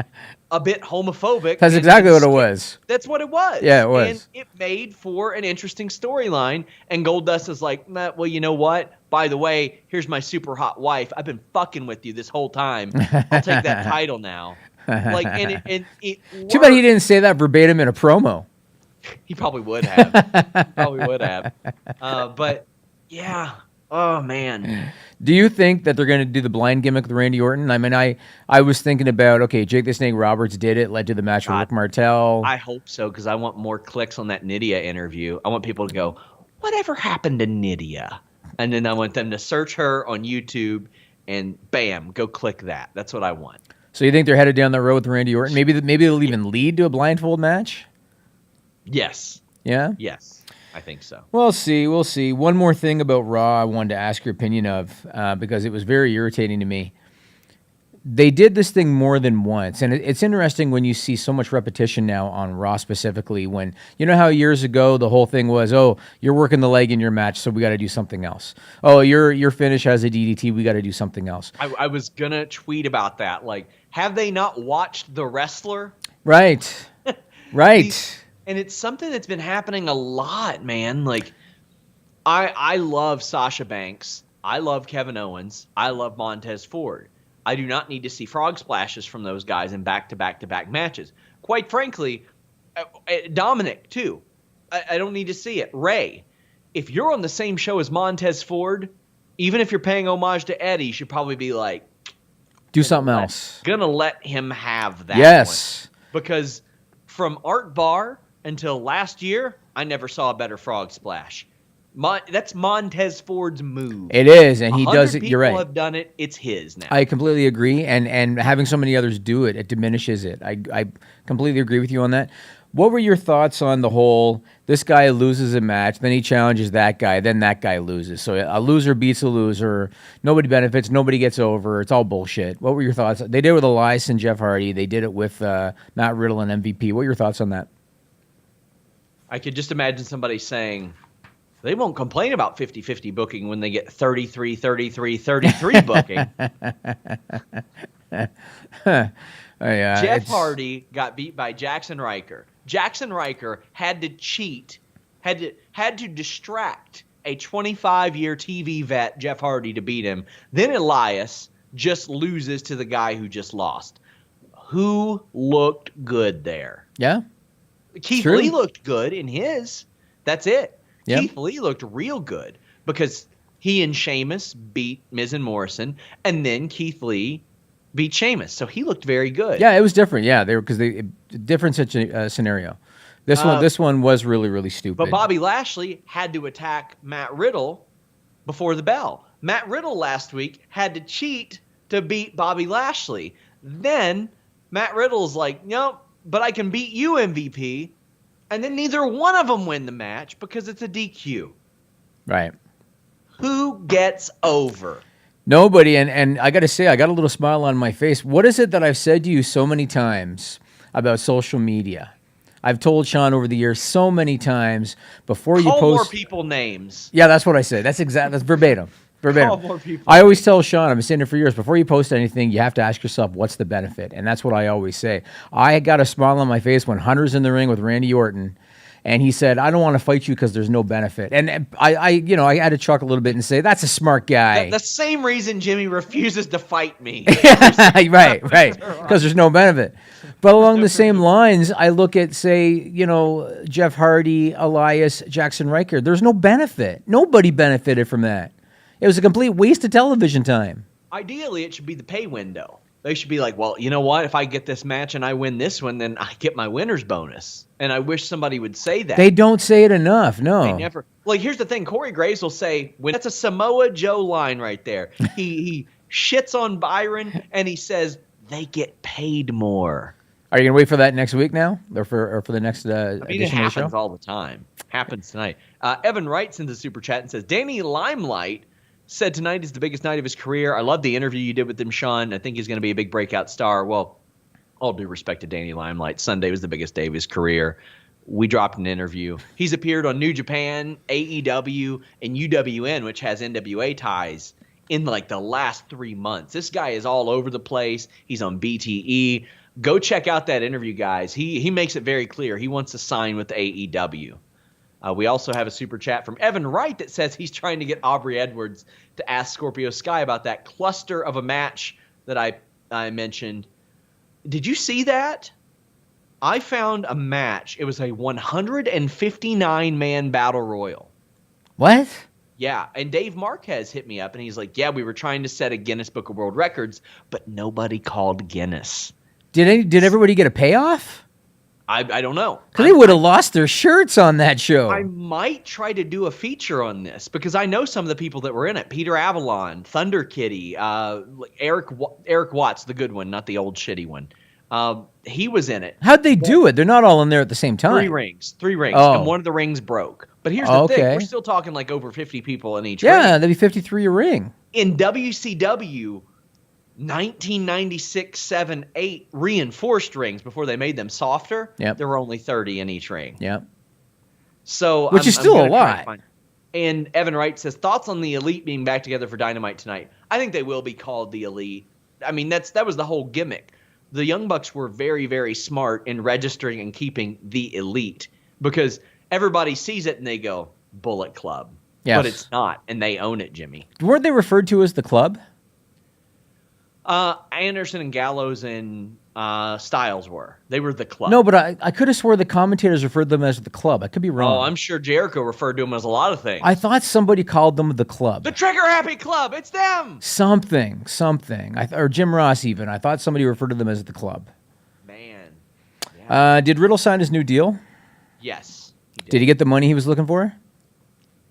a bit homophobic. That's exactly what it was. That's what it was. Yeah, it was. And it made for an interesting storyline. And Goldust is like, well, you know what? By the way, here's my super hot wife. I've been fucking with you this whole time. I'll take that title now. Like, and it too bad he didn't say that verbatim in a promo. He probably would have. But yeah, Oh man. Do you think that they're going to do the blind gimmick with Randy Orton? I mean, I was thinking about, okay, Jake the Snake Roberts did it, led to the match with Rick Martel. I hope so, because I want more clicks on that Nydia interview. I want people to go, whatever happened to Nydia? And then I want them to search her on YouTube and bam, go click that. That's what I want. So you think they're headed down that road with Randy Orton? Maybe it'll even lead to a blindfold match? Yes. Yeah? Yes, I think so. We'll see. One more thing about Raw I wanted to ask your opinion of, because it was very irritating to me. They did this thing more than once, and it's interesting when you see so much repetition now on Raw specifically. When you know how years ago the whole thing was, oh, you're working the leg in your match, so we got to do something else. Oh, your finish has a DDT, we got to do something else. I was gonna tweet about that. Like, have they not watched The Wrestler? Right, right. And it's something that's been happening a lot, man. Like, I love Sasha Banks. I love Kevin Owens. I love Montez Ford. I do not need to see frog splashes from those guys in back-to-back-to-back matches. Quite frankly, Dominic, too. I don't need to see it. Ray, if you're on the same show as Montez Ford, even if you're paying homage to Eddie, you should probably be like, do something else. Gonna let him have that. Yes. One. Because from Art Barr until last year, I never saw a better frog splash. That's Montez Ford's move. It is, and he does it. You're right. People have done it. It's his now. I completely agree, and having so many others do it, it diminishes it. I completely agree with you on that. What were your thoughts on the whole, this guy loses a match, then he challenges that guy, then that guy loses. So a loser beats a loser. Nobody benefits. Nobody gets over. It's all bullshit. What were your thoughts? They did it with Elias and Jeff Hardy. They did it with Matt Riddle and MVP. What were your thoughts on that? I could just imagine somebody saying, they won't complain about 50-50 booking when they get 33-33-33 booking. Jeff Hardy got beat by Jackson Ryker. Jackson Ryker had to cheat, had to distract a 25-year TV vet, Jeff Hardy, to beat him. Then Elias just loses to the guy who just lost. Who looked good there? Yeah. Keith Lee looked good in his. That's it. Yep. Keith Lee looked real good because he and Sheamus beat Miz and Morrison, and then Keith Lee beat Sheamus. So he looked very good. Yeah, it was different. Yeah, different scenario. This one was really, really stupid. But Bobby Lashley had to attack Matt Riddle before the bell. Matt Riddle last week had to cheat to beat Bobby Lashley. Then Matt Riddle's like, no, but I can beat you, MVP. And then neither one of them win the match because it's a DQ. Right. Who gets over? Nobody. And I got to say, I got a little smile on my face. What is it that I've said to you so many times about social media? I've told Sean over the years so many times before you post. Call more people names. Yeah, that's what I say. That's verbatim. Call more people. I always tell Sean, I've been saying it for years, before you post anything, you have to ask yourself, what's the benefit? And that's what I always say. I got a smile on my face when Hunter's in the ring with Randy Orton, and he said, I don't want to fight you because there's no benefit. And I had to chuckle a little bit and say, that's a smart guy. The same reason Jimmy refuses to fight me. Right. Because there's no benefit. But along the same lines, I look at, say, Jeff Hardy, Elias, Jackson Ryker. There's no benefit. Nobody benefited from that. It was a complete waste of television time. Ideally, it should be the pay window. They should be like, well, you know what? If I get this match and I win this one, then I get my winner's bonus. And I wish somebody would say that. They don't say it enough, no. They never. Like, here's the thing. Corey Graves will say, that's a Samoa Joe line right there. He shits on Byron, and he says, they get paid more. Are you going to wait for that next week now? Or for the next edition of the show? It happens all the time. Happens tonight. Evan Wright sends a super chat and says, Danny Limelight said tonight is the biggest night of his career. I love the interview you did with him, Sean. I think he's going to be a big breakout star. Well, all due respect to Danny Limelight, Sunday was the biggest day of his career. We dropped an interview. He's appeared on New Japan, AEW, and UWN, which has NWA ties, in like the last 3 months. This guy is all over the place. He's on BTE. Go check out that interview, guys. He makes it very clear. He wants to sign with AEW. We also have a super chat from Evan Wright that says he's trying to get Aubrey Edwards to ask Scorpio Sky about that cluster of a match that I mentioned. Did you see that? I found a match. It was a 159-man battle royal. What? Yeah, and Dave Marquez hit me up, and he's like, yeah, we were trying to set a Guinness Book of World Records, but nobody called Guinness. Did everybody get a payoff? I don't know. Because they would have lost their shirts on that show. I might try to do a feature on this because I know some of the people that were in it. Peter Avalon, Thunder Kitty, Eric Watts, the good one, not the old shitty one. He was in it. How'd they do it? They're not all in there at the same time. Three rings, Oh. and one of the rings broke. But here's the thing. Okay. We're still talking like over 50 people in each ring. Yeah, that'd be 53 a ring. In WCW, 1996, 7, 8 reinforced rings before they made them softer. Yep. There were only 30 in each ring. Yeah. So Which is still a lot. And Evan Wright says, thoughts on the Elite being back together for Dynamite tonight? I think they will be called the Elite. I mean, that was the whole gimmick. The Young Bucks were very, very smart in registering and keeping the Elite because everybody sees it and they go, Bullet Club. Yes. But it's not, and they own it, Jimmy. Weren't they referred to as the club? Anderson and Gallows and Styles were. They were the club. No, but I could have swore the commentators referred them as the club. I could be wrong. Oh, I'm sure Jericho referred to them as a lot of things. I thought somebody called them the club. The Trigger Happy Club. It's them. Something. Or Jim Ross even. I thought somebody referred to them as the club. Man. Did Riddle sign his new deal? Yes. Did he get the money he was looking for?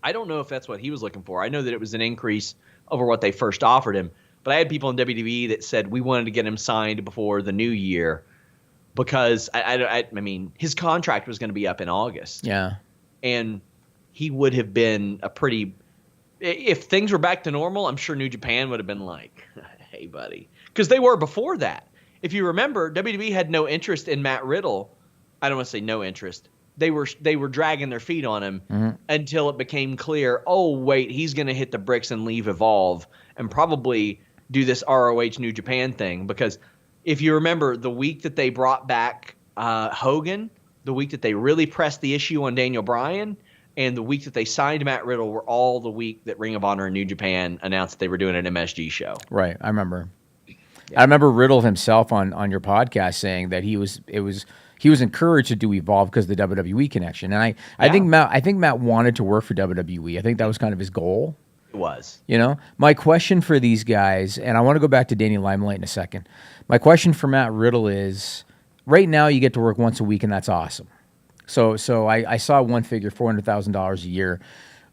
I don't know if that's what he was looking for. I know that it was an increase over what they first offered him. But I had people in WWE that said we wanted to get him signed before the new year because, I mean, his contract was going to be up in August. Yeah. And he would have been if things were back to normal, I'm sure New Japan would have been like, hey, buddy. Because they were before that. If you remember, WWE had no interest in Matt Riddle. I don't want to say no interest. They were dragging their feet on him until it became clear, oh, wait, he's going to hit the bricks and leave Evolve and probably do this ROH New Japan thing. Because if you remember, the week that they brought back Hogan, the week that they really pressed the issue on Daniel Bryan, and the week that they signed Matt Riddle were all the week that Ring of Honor and New Japan announced that they were doing an MSG show. Right, I remember. Yeah. I remember Riddle himself on your podcast saying that he was encouraged to do Evolve because of the WWE connection, and I think Matt wanted to work for WWE. I think that was kind of his goal. It was. You know, my question for these guys, and I want to go back to Danny Limelight in a second. My question for Matt Riddle is, right now you get to work once a week, and that's awesome. So I saw one figure, $400,000 a year.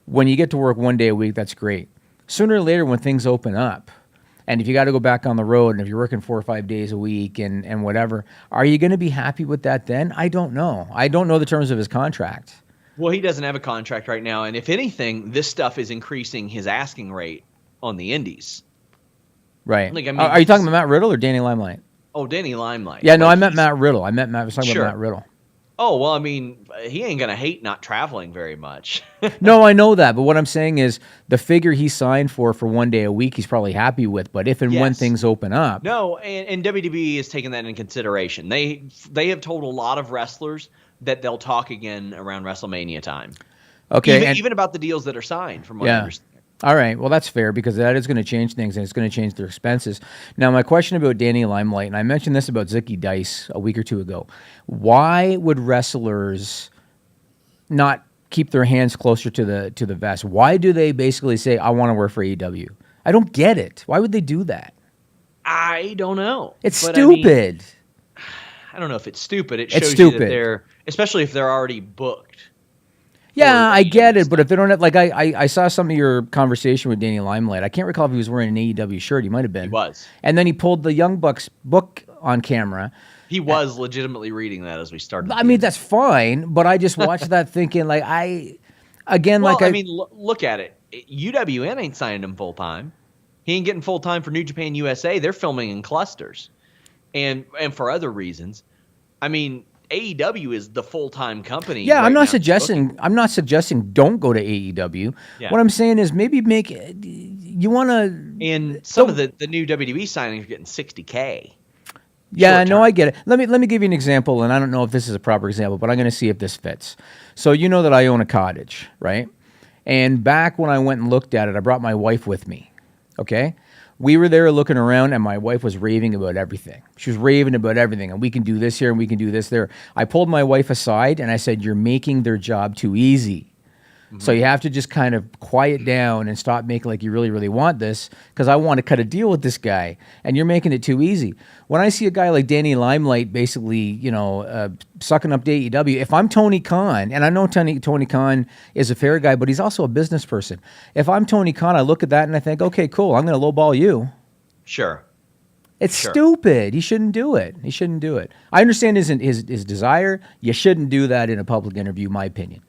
When you get to work one day a week, that's great. Sooner or later, when things open up, and if you got to go back on the road, and if you're working 4 or 5 days a week and whatever, are you going to be happy with that then? I don't know. I don't know the terms of his contract. Well, he doesn't have a contract right now, and if anything, this stuff is increasing his asking rate on the indies. Right. Like, I mean, are you talking about Matt Riddle or Danny Limelight? Oh, Danny Limelight. Yeah, no, I meant Matt Riddle. I was talking about Matt Riddle. Oh, well, I mean, he ain't going to hate not traveling very much. No, I know that, but what I'm saying is the figure he signed for 1 day a week, he's probably happy with, but if and when things open up. No, and WWE is taking that in consideration. They have told a lot of wrestlers that they'll talk again around WrestleMania time. Okay. Even about the deals that are signed, from what I understand. All right. Well, that's fair because that is going to change things and it's going to change their expenses. Now, my question about Danny Limelight, and I mentioned this about Zicky Dice a week or two ago. Why would wrestlers not keep their hands closer to the vest? Why do they basically say, I want to work for AEW? I don't get it. Why would they do that? I don't know. It's stupid. I don't know if it's stupid. It shows stupid. You that they're, especially if they're already booked. Yeah, I get it, but if they don't have, like, I saw some of your conversation with Danny Limelight. I can't recall if he was wearing an AEW shirt. He might have been. He was. And then he pulled the Young Bucks book on camera. He was legitimately reading that as we started. I mean, that's fine, but I just watched that thinking, like, look at it. UWN ain't signing him full time. He ain't getting full time for New Japan USA. They're filming in clusters, and for other reasons. I mean, AEW is the full-time company. Yeah, right I'm not now. suggesting. I'm not suggesting don't go to AEW. Yeah. What I'm saying is maybe make you want to. And some of the new WWE signings are getting $60K. Yeah, no, I get it. Let me give you an example, and I don't know if this is a proper example, but I'm going to see if this fits. So you know that I own a cottage, right? And back when I went and looked at it, I brought my wife with me. Okay. We were there looking around, and my wife was raving about everything. She was raving about everything, and we can do this here, and we can do this there. I pulled my wife aside, and I said, you're making their job too easy. So you have to just kind of quiet down and stop making like you really, really want this, because I want to cut a deal with this guy, and you're making it too easy. When I see a guy like Danny Limelight basically, sucking up to AEW, if I'm Tony Khan, and I know Tony Khan is a fair guy, but he's also a business person. If I'm Tony Khan, I look at that and I think, okay, cool, I'm going to lowball you. Sure. It's stupid. He shouldn't do it. I understand his desire. You shouldn't do that in a public interview, my opinion.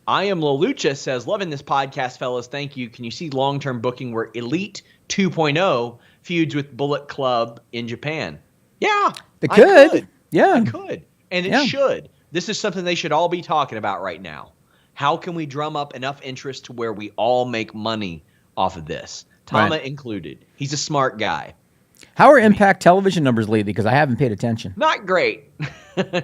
I am Lelucha says, loving this podcast, fellas. Thank you. Can you see long-term booking where Elite 2.0 feuds with Bullet Club in Japan? Yeah. They could. Yeah. I could. And it should. This is something they should all be talking about right now. How can we drum up enough interest to where we all make money off of this? Tama included. He's a smart guy. How are Impact television numbers lately? Because I haven't paid attention. Not great.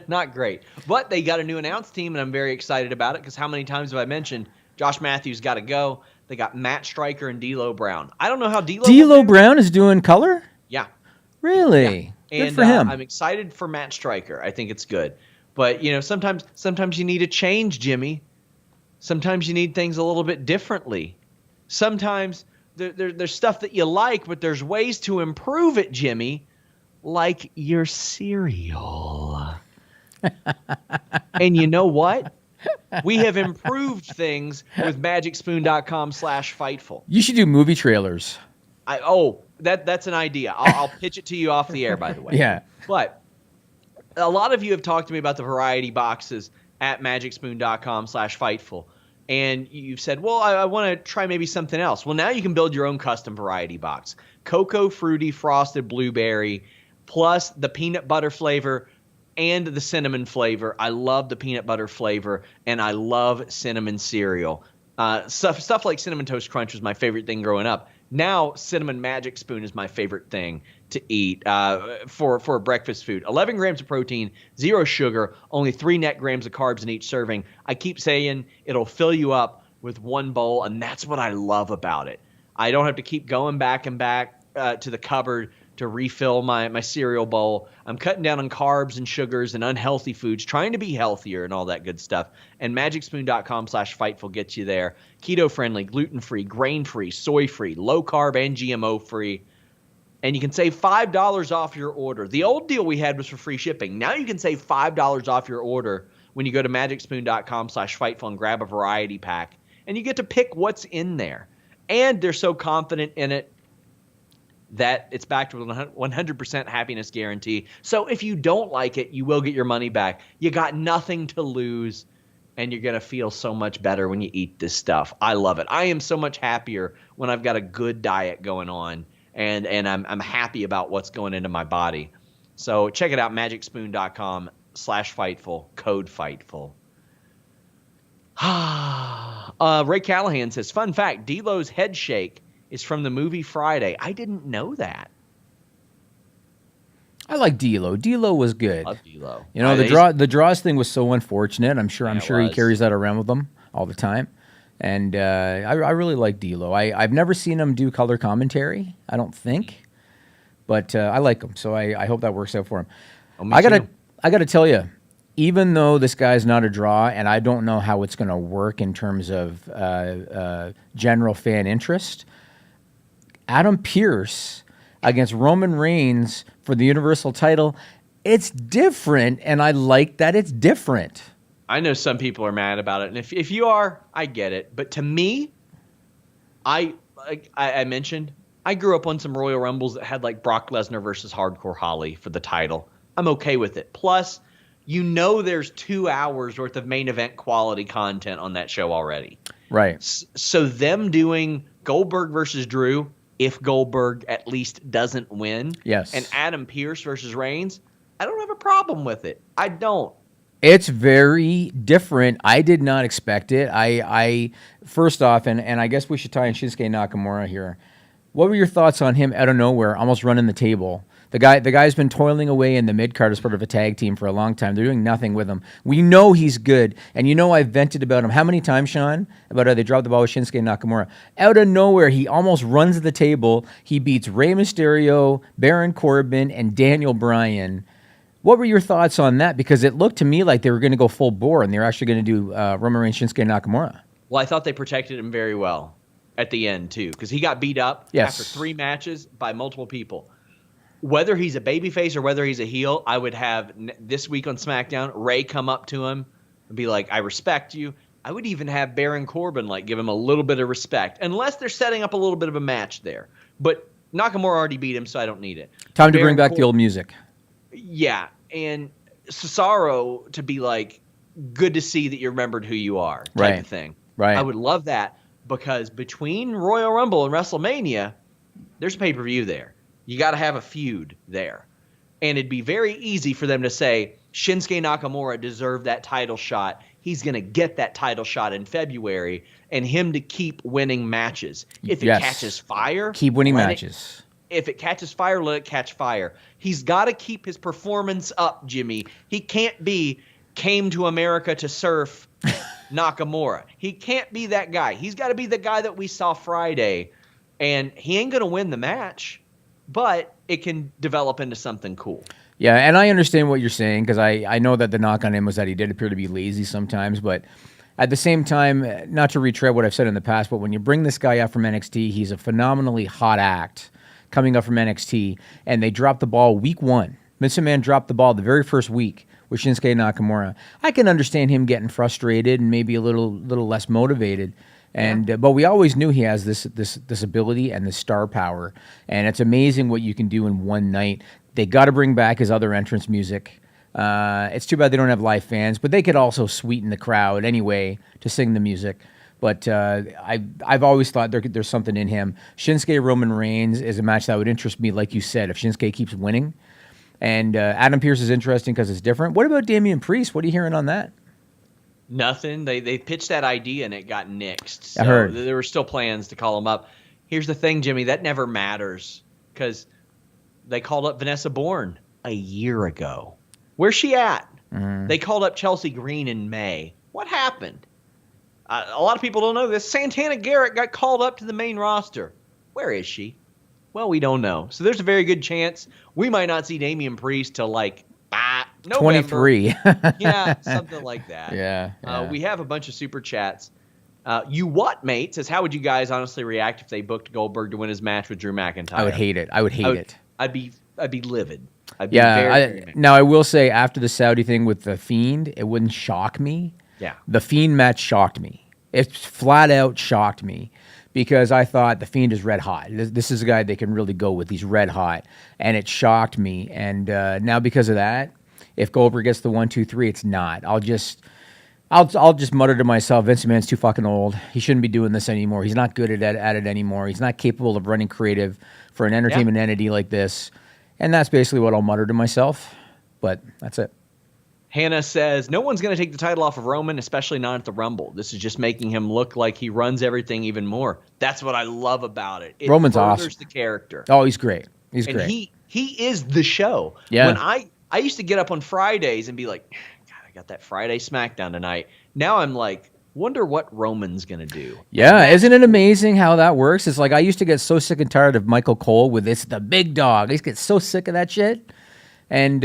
Not great. But they got a new announce team, and I'm very excited about it because how many times have I mentioned Josh Matthews got to go? They got Matt Stryker and D'Lo Brown. I don't know how D'Lo Brown is doing color? Yeah. Really? Yeah. Good for him. I'm excited for Matt Stryker. I think it's good. But, sometimes you need a change, Jimmy. Sometimes you need things a little bit differently. Sometimes there's stuff that you like, but there's ways to improve it, Jimmy, like your cereal. And you know what? We have improved things with MagicSpoon.com/Fightful. You should do movie trailers. That's an idea. I'll pitch it to you off the air, by the way. Yeah. But a lot of you have talked to me about the variety boxes at MagicSpoon.com/Fightful. And you've said, well, I want to try maybe something else. Well, now you can build your own custom variety box. Cocoa, fruity, frosted blueberry, plus the peanut butter flavor and the cinnamon flavor. I love the peanut butter flavor, and I love cinnamon cereal. Stuff like Cinnamon Toast Crunch was my favorite thing growing up. Now, Cinnamon Magic Spoon is my favorite thing to eat for breakfast food. 11 grams of protein, 0 sugar, only 3 net grams of carbs in each serving. I keep saying it'll fill you up with one bowl, and that's what I love about it. I don't have to keep going back and back to the cupboard to refill my cereal bowl. I'm cutting down on carbs and sugars and unhealthy foods, trying to be healthier and all that good stuff. And MagicSpoon.com/Fightful gets you there. Keto-friendly, gluten-free, grain-free, soy-free, low-carb, and GMO-free. And you can save $5 off your order. The old deal we had was for free shipping. Now you can save $5 off your order when you go to MagicSpoon.com/Fightful and grab a variety pack. And you get to pick what's in there. And they're so confident in it that it's backed with 100% happiness guarantee. So if you don't like it, you will get your money back. You got nothing to lose, and you're going to feel so much better when you eat this stuff. I love it. I am so much happier when I've got a good diet going on, and I'm happy about what's going into my body. So check it out, MagicSpoon.com/Fightful, code Fightful. Ray Callahan says, fun fact, D'Lo's head shake is from the movie Friday. I didn't know that. I like D'Lo. D'Lo was good. I love D'Lo. The draws thing was so unfortunate. I'm sure he carries that around with him all the time. And I really like D'Lo. I've never seen him do color commentary, I don't think. But I like him, so I hope that works out for him. I gotta tell you, even though this guy's not a draw, and I don't know how it's going to work in terms of general fan interest, Adam Pearce against Roman Reigns for the Universal title, it's different, and I like that it's different. I know some people are mad about it, and if you are, I get it. But to me, I mentioned, I grew up on some Royal Rumbles that had like Brock Lesnar versus Hardcore Holly for the title. I'm okay with it. Plus, there's 2 hours worth of main event quality content on that show already. Right. So them doing Goldberg versus Drew, if Goldberg at least doesn't win, yes, and Adam Pearce versus Reigns, I don't have a problem with it. I don't. It's very different. I did not expect it. I first off, and I guess we should tie in Shinsuke Nakamura here. What were your thoughts on him out of nowhere, almost running the table? The guy's been toiling away in the mid-card as part of a tag team for a long time. They're doing nothing with him. We know he's good, and I've vented about him. How many times, Sean, about how they dropped the ball with Shinsuke Nakamura? Out of nowhere, he almost runs the table. He beats Rey Mysterio, Baron Corbin, and Daniel Bryan. What were your thoughts on that? Because it looked to me like they were going to go full bore, and they were actually going to do Roman Reigns, Shinsuke Nakamura. Well, I thought they protected him very well at the end, too, because he got beat up Yes. after 3 matches by multiple people. Whether he's a babyface or whether he's a heel, I would have this week on SmackDown, Ray come up to him and be like, I respect you. I would even have Baron Corbin give him a little bit of respect, unless they're setting up a little bit of a match there. But Nakamura already beat him, so I don't need it. Time to bring back the old music. Yeah, and Cesaro to be good to see that you remembered who you are type of thing. Right. I would love that, because between Royal Rumble and WrestleMania, there's a pay-per-view there. You got to have a feud there. And it'd be very easy for them to say, Shinsuke Nakamura deserved that title shot. He's going to get that title shot in February, and him to keep winning matches. If it catches fire, keep winning matches. If it catches fire, let it catch fire. He's got to keep his performance up, Jimmy. He can't be came to America to surf Nakamura. He can't be that guy. He's got to be the guy that we saw Friday, and he ain't going to win the match, but it can develop into something cool. Yeah, and I understand what you're saying, because I know that the knock on him was that he did appear to be lazy sometimes, but at the same time, not to retread what I've said in the past, but when you bring this guy up from NXT, he's a phenomenally hot act coming up from NXT, and they dropped the ball week 1. Vince McMahon dropped the ball the very first week with Shinsuke Nakamura. I can understand him getting frustrated and maybe a little less motivated. And but we always knew he has this ability and this star power, and it's amazing what you can do in one night. They got to bring back his other entrance music. It's too bad they don't have live fans, but they could also sweeten the crowd anyway to sing the music. But I've always thought there's something in him. Shinsuke Roman Reigns is a match that would interest me, like you said, if Shinsuke keeps winning. And Adam Pearce is interesting because it's different. What about Damien Priest? What are you hearing on that? Nothing. They pitched that idea and it got nixed. So I heard. There were still plans to call him up. Here's the thing, Jimmy. That never matters, because they called up Vanessa Bourne a year ago. Where's she at? Mm-hmm. They called up Chelsea Green in May. What happened? A lot of people don't know this. Santana Garrett got called up to the main roster. Where is she? Well, we don't know. So there's a very good chance we might not see Damien Priest till November. 23. Yeah, something like that. Yeah. We have a bunch of super chats. You what, mate? Says, how would you guys honestly react if they booked Goldberg to win his match with Drew McIntyre? I would hate it. I would hate it. I'd be livid. I'd be very mad. Now I will say, after the Saudi thing with the Fiend, it wouldn't shock me. Yeah. The Fiend match shocked me. It flat out shocked me, because I thought the Fiend is red hot. This is a guy they can really go with. He's red hot, and it shocked me. And now because of that, if Goldberg gets the 1, 2, 3, it's not. I'll just mutter to myself, Vince McMahon's too fucking old. He shouldn't be doing this anymore. He's not good at it anymore. He's not capable of running creative for an entertainment entity like this. And that's basically what I'll mutter to myself. But that's it. Hannah says, no one's going to take the title off of Roman, especially not at the Rumble. This is just making him look like he runs everything even more. That's what I love about it. It Roman's furthers awesome. The character. Oh, he's great. He's and great. He is the show. Yeah. When I used to get up on Fridays and be like, God, I got that Friday SmackDown tonight. Now I'm like, wonder what Roman's going to do. Yeah, isn't it amazing how that works? It's like I used to get so sick and tired of Michael Cole with "It's the big dog." I used to get so sick of that shit. And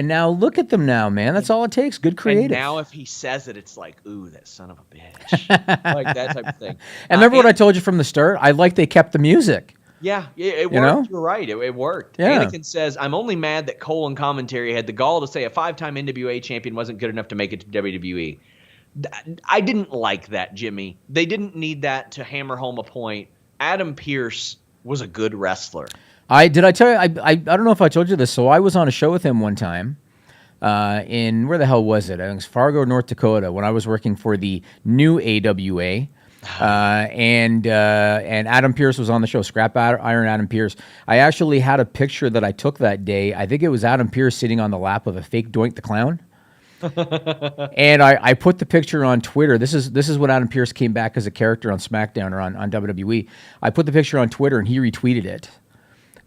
now look at them now, man. That's all it takes. Good creative. And now if he says it, it's like, ooh, that son of a bitch. Like that type of thing. And remember what I told you from the start? I like they kept the music. Yeah, it worked. You know? You're right. It worked. Yeah. Anakin says, I'm only mad that Cole in commentary had the gall to say a 5-time NWA champion wasn't good enough to make it to WWE. I didn't like that, Jimmy. They didn't need that to hammer home a point. Adam Pearce was a good wrestler. Did I tell you? I don't know if I told you this. So I was on a show with him one time in, where the hell was it? I think it was Fargo, North Dakota, when I was working for the new AWA. And Adam Pearce was on the show, Scrap Iron Adam Pearce. I actually had a picture that I took that day. I think it was Adam Pearce sitting on the lap of a fake Doink the Clown. And I put the picture on Twitter. This is when Adam Pearce came back as a character on SmackDown or on WWE. I put the picture on Twitter and he retweeted it.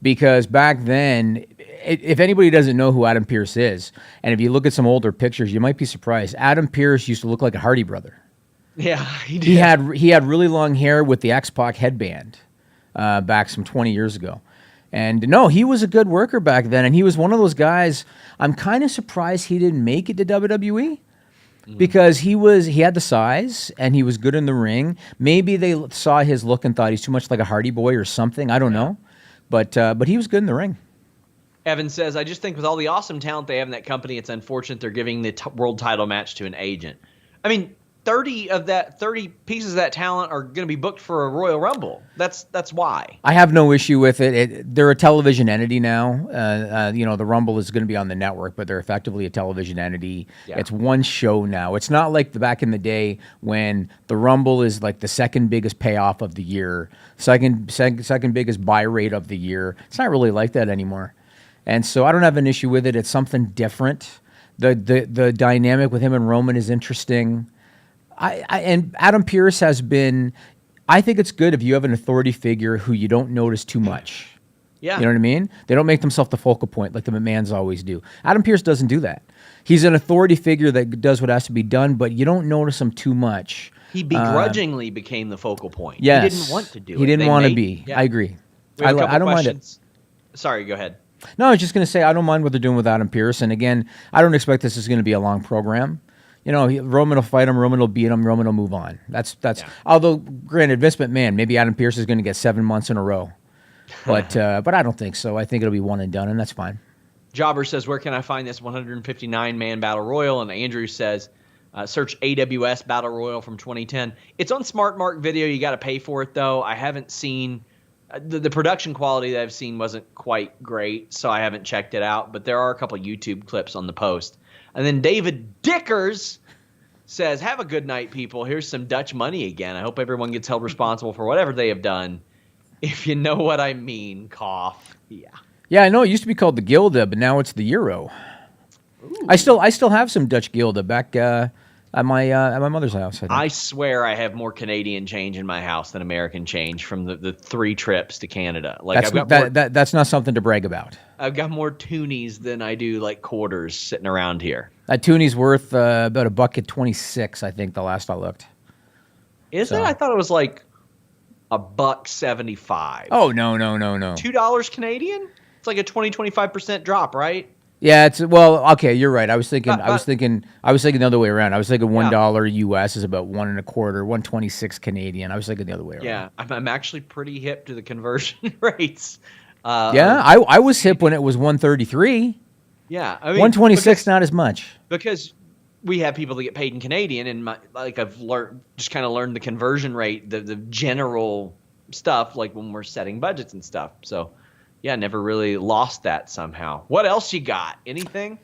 Because back then, if anybody doesn't know who Adam Pearce is, and if you look at some older pictures, you might be surprised. Adam Pearce used to look like a Hardy brother. Yeah, he did. He had really long hair with the X-Pac headband back some 20 years ago. And no, he was a good worker back then, and he was one of those guys. I'm kind of surprised he didn't make it to WWE. because he had the size and he was good in the ring. Maybe they saw his look and thought he's too much like a Hardy Boy or something. I don't know, but he was good in the ring. Evan says, I just think with all the awesome talent they have in that company, it's unfortunate they're giving the world title match to an agent. I mean, 30 pieces of that talent are going to be booked for a Royal Rumble. That's why. I have no issue with it. They're a television entity now. The Rumble is going to be on the network, but they're effectively a television entity. Yeah. It's one show now. It's not like back in the day when the Rumble is like the second biggest payoff of the year, second biggest buy rate of the year. It's not really like that anymore. And so I don't have an issue with it. It's something different. The dynamic with him and Roman is interesting. And Adam Pearce has been. I think it's good if you have an authority figure who you don't notice too much. Yeah, you know what I mean. They don't make themselves the focal point like the McMahons always do. Adam Pearce doesn't do that. He's an authority figure that does what has to be done, but you don't notice him too much. He begrudgingly became the focal point. Yes, he didn't want to do it. He didn't want to be. Yeah. I agree. I don't mind it. Sorry, go ahead. No, I was just going to say I don't mind what they're doing with Adam Pearce. And again, I don't expect this is going to be a long program. Roman will fight him, Roman will beat him, Roman will move on. That's. Yeah. Although, granted, Vince McMahon, maybe Adam Pearce is going to get 7 months in a row, but I don't think so. I think it'll be one and done, and that's fine. Jobber says, "Where can I find this 159-man battle royal?" And Andrew says, "Search AWS Battle Royal from 2010. It's on Smart Mark Video. You got to pay for it though. I haven't seen." The production quality that I've seen wasn't quite great, so I haven't checked it out. But there are a couple YouTube clips on the post. And then David Dickers says, have a good night, people. Here's some Dutch money again. I hope everyone gets held responsible for whatever they have done. If you know what I mean, cough. Yeah. Yeah, I know. It used to be called the Gilda, but now it's the Euro. Ooh. I still have some Dutch Gilda back at my mother's house. I swear I have more Canadian change in my house than American change from the 3 trips to Canada. Like that's not something to brag about. I've got more toonies than I do like quarters sitting around here. That toonie's worth about $1.26, I think, the last I looked. Is it? I thought it was like $1.75. Oh no. $2 Canadian? It's like a 20-25% drop, right? Yeah, okay, you're right. I was thinking the other way around. I was thinking $1 US is about 1.25, 1.26 Canadian. I was thinking the other way around. Yeah, I'm actually pretty hip to the conversion rates. I was hip when it was 1.33. Yeah, I mean 1.26 not as much because we have people that get paid in Canadian, and I've learned the conversion rate, the general stuff, like when we're setting budgets and stuff. So. Yeah, never really lost that somehow. What else you got? Anything?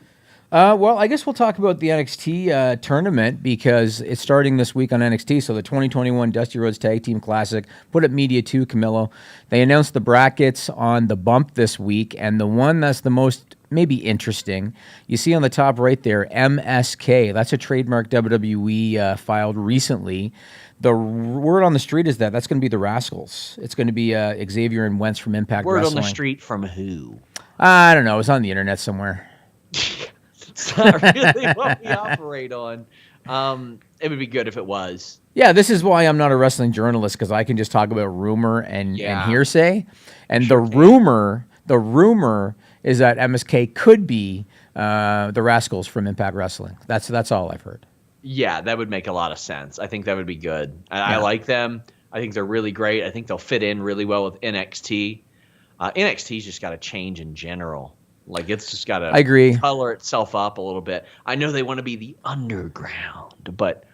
Well, I guess we'll talk about the NXT tournament because it's starting this week on NXT. So the 2021 Dusty Rhodes Tag Team Classic, put up Media 2, Camillo. They announced the brackets on the bump this week, and the one that's the most maybe interesting, you see on the top right there, MSK. That's a trademark WWE filed recently. The word on the street is that's going to be the Rascals. It's going to be Xavier and Wentz from Impact Wrestling. Word on the street from who? I don't know. It's on the internet somewhere. It's not really what we operate on. It would be good if it was. Yeah, this is why I'm not a wrestling journalist, because I can just talk about rumor and hearsay. And the rumor is that MSK could be the Rascals from Impact Wrestling. That's all I've heard. Yeah, that would make a lot of sense. I think that would be good. I like them. I think they're really great. I think they'll fit in really well with NXT. NXT's just got to change in general. Like, it's just got to color itself up a little bit. I know they want to be the underground, but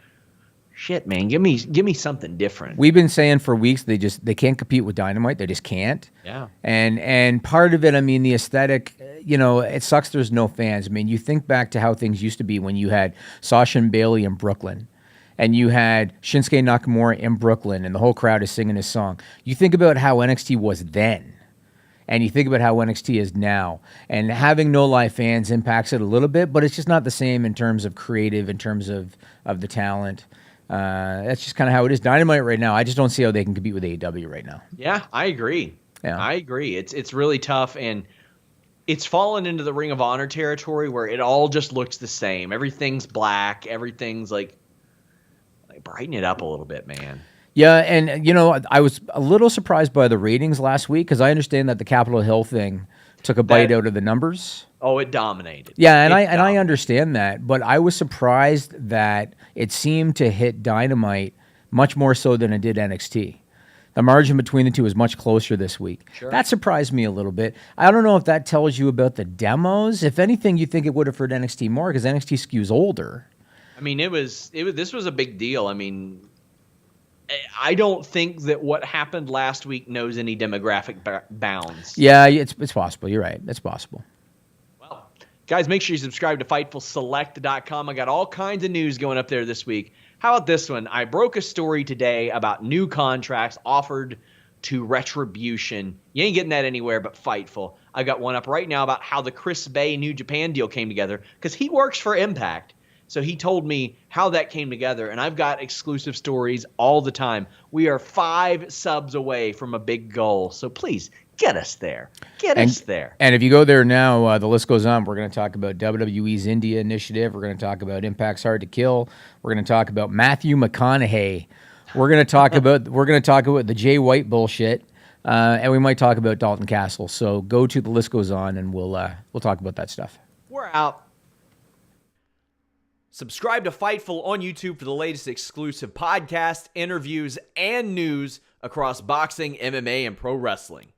shit, man, give me something different. We've been saying for weeks they can't compete with Dynamite. They just can't. Yeah. And part of it, I mean, the aesthetic, it sucks there's no fans. I mean, you think back to how things used to be when you had Sasha and Bayley in Brooklyn, and you had Shinsuke Nakamura in Brooklyn, and the whole crowd is singing his song. You think about how NXT was then, and you think about how NXT is now, and having no live fans impacts it a little bit, but it's just not the same in terms of creative, in terms of the talent. That's just kind of how it is. Dynamite right now, I just don't see how they can compete with AEW right now. Yeah, I agree. Yeah. I agree. It's really tough, and it's fallen into the Ring of Honor territory where it all just looks the same. Everything's black. Everything's like brighten it up a little bit, man. Yeah, and I was a little surprised by the ratings last week because I understand that the Capitol Hill thing took a bite out of the numbers. Oh, it dominated. Yeah, and I understand that, but I was surprised that it seemed to hit Dynamite much more so than it did NXT. The margin between the two is much closer this week. Sure. That surprised me a little bit. I don't know if that tells you about the demos. If anything, you think it would have hurt NXT more because NXT skews older. I mean, this was a big deal. I mean, I don't think that what happened last week knows any demographic bounds. Yeah, it's possible. You're right. It's possible. Well, guys, make sure you subscribe to FightfulSelect.com. I got all kinds of news going up there this week. How about this one? I broke a story today about new contracts offered to Retribution. You ain't getting that anywhere but Fightful. I got one up right now about how the Chris Bay New Japan deal came together because he works for Impact. So he told me how that came together, and I've got exclusive stories all the time. We are 5 subs away from a big goal, so please get us there. Get us there. And if you go there now, the list goes on. We're going to talk about WWE's India initiative. We're going to talk about Impact's Hard to Kill. We're going to talk about Matthew McConaughey. We're going to talk about the Jay White bullshit, and we might talk about Dalton Castle. So go to the list goes on, and we'll talk about that stuff. We're out. Subscribe to Fightful on YouTube for the latest exclusive podcasts, interviews, and news across boxing, MMA, and pro wrestling.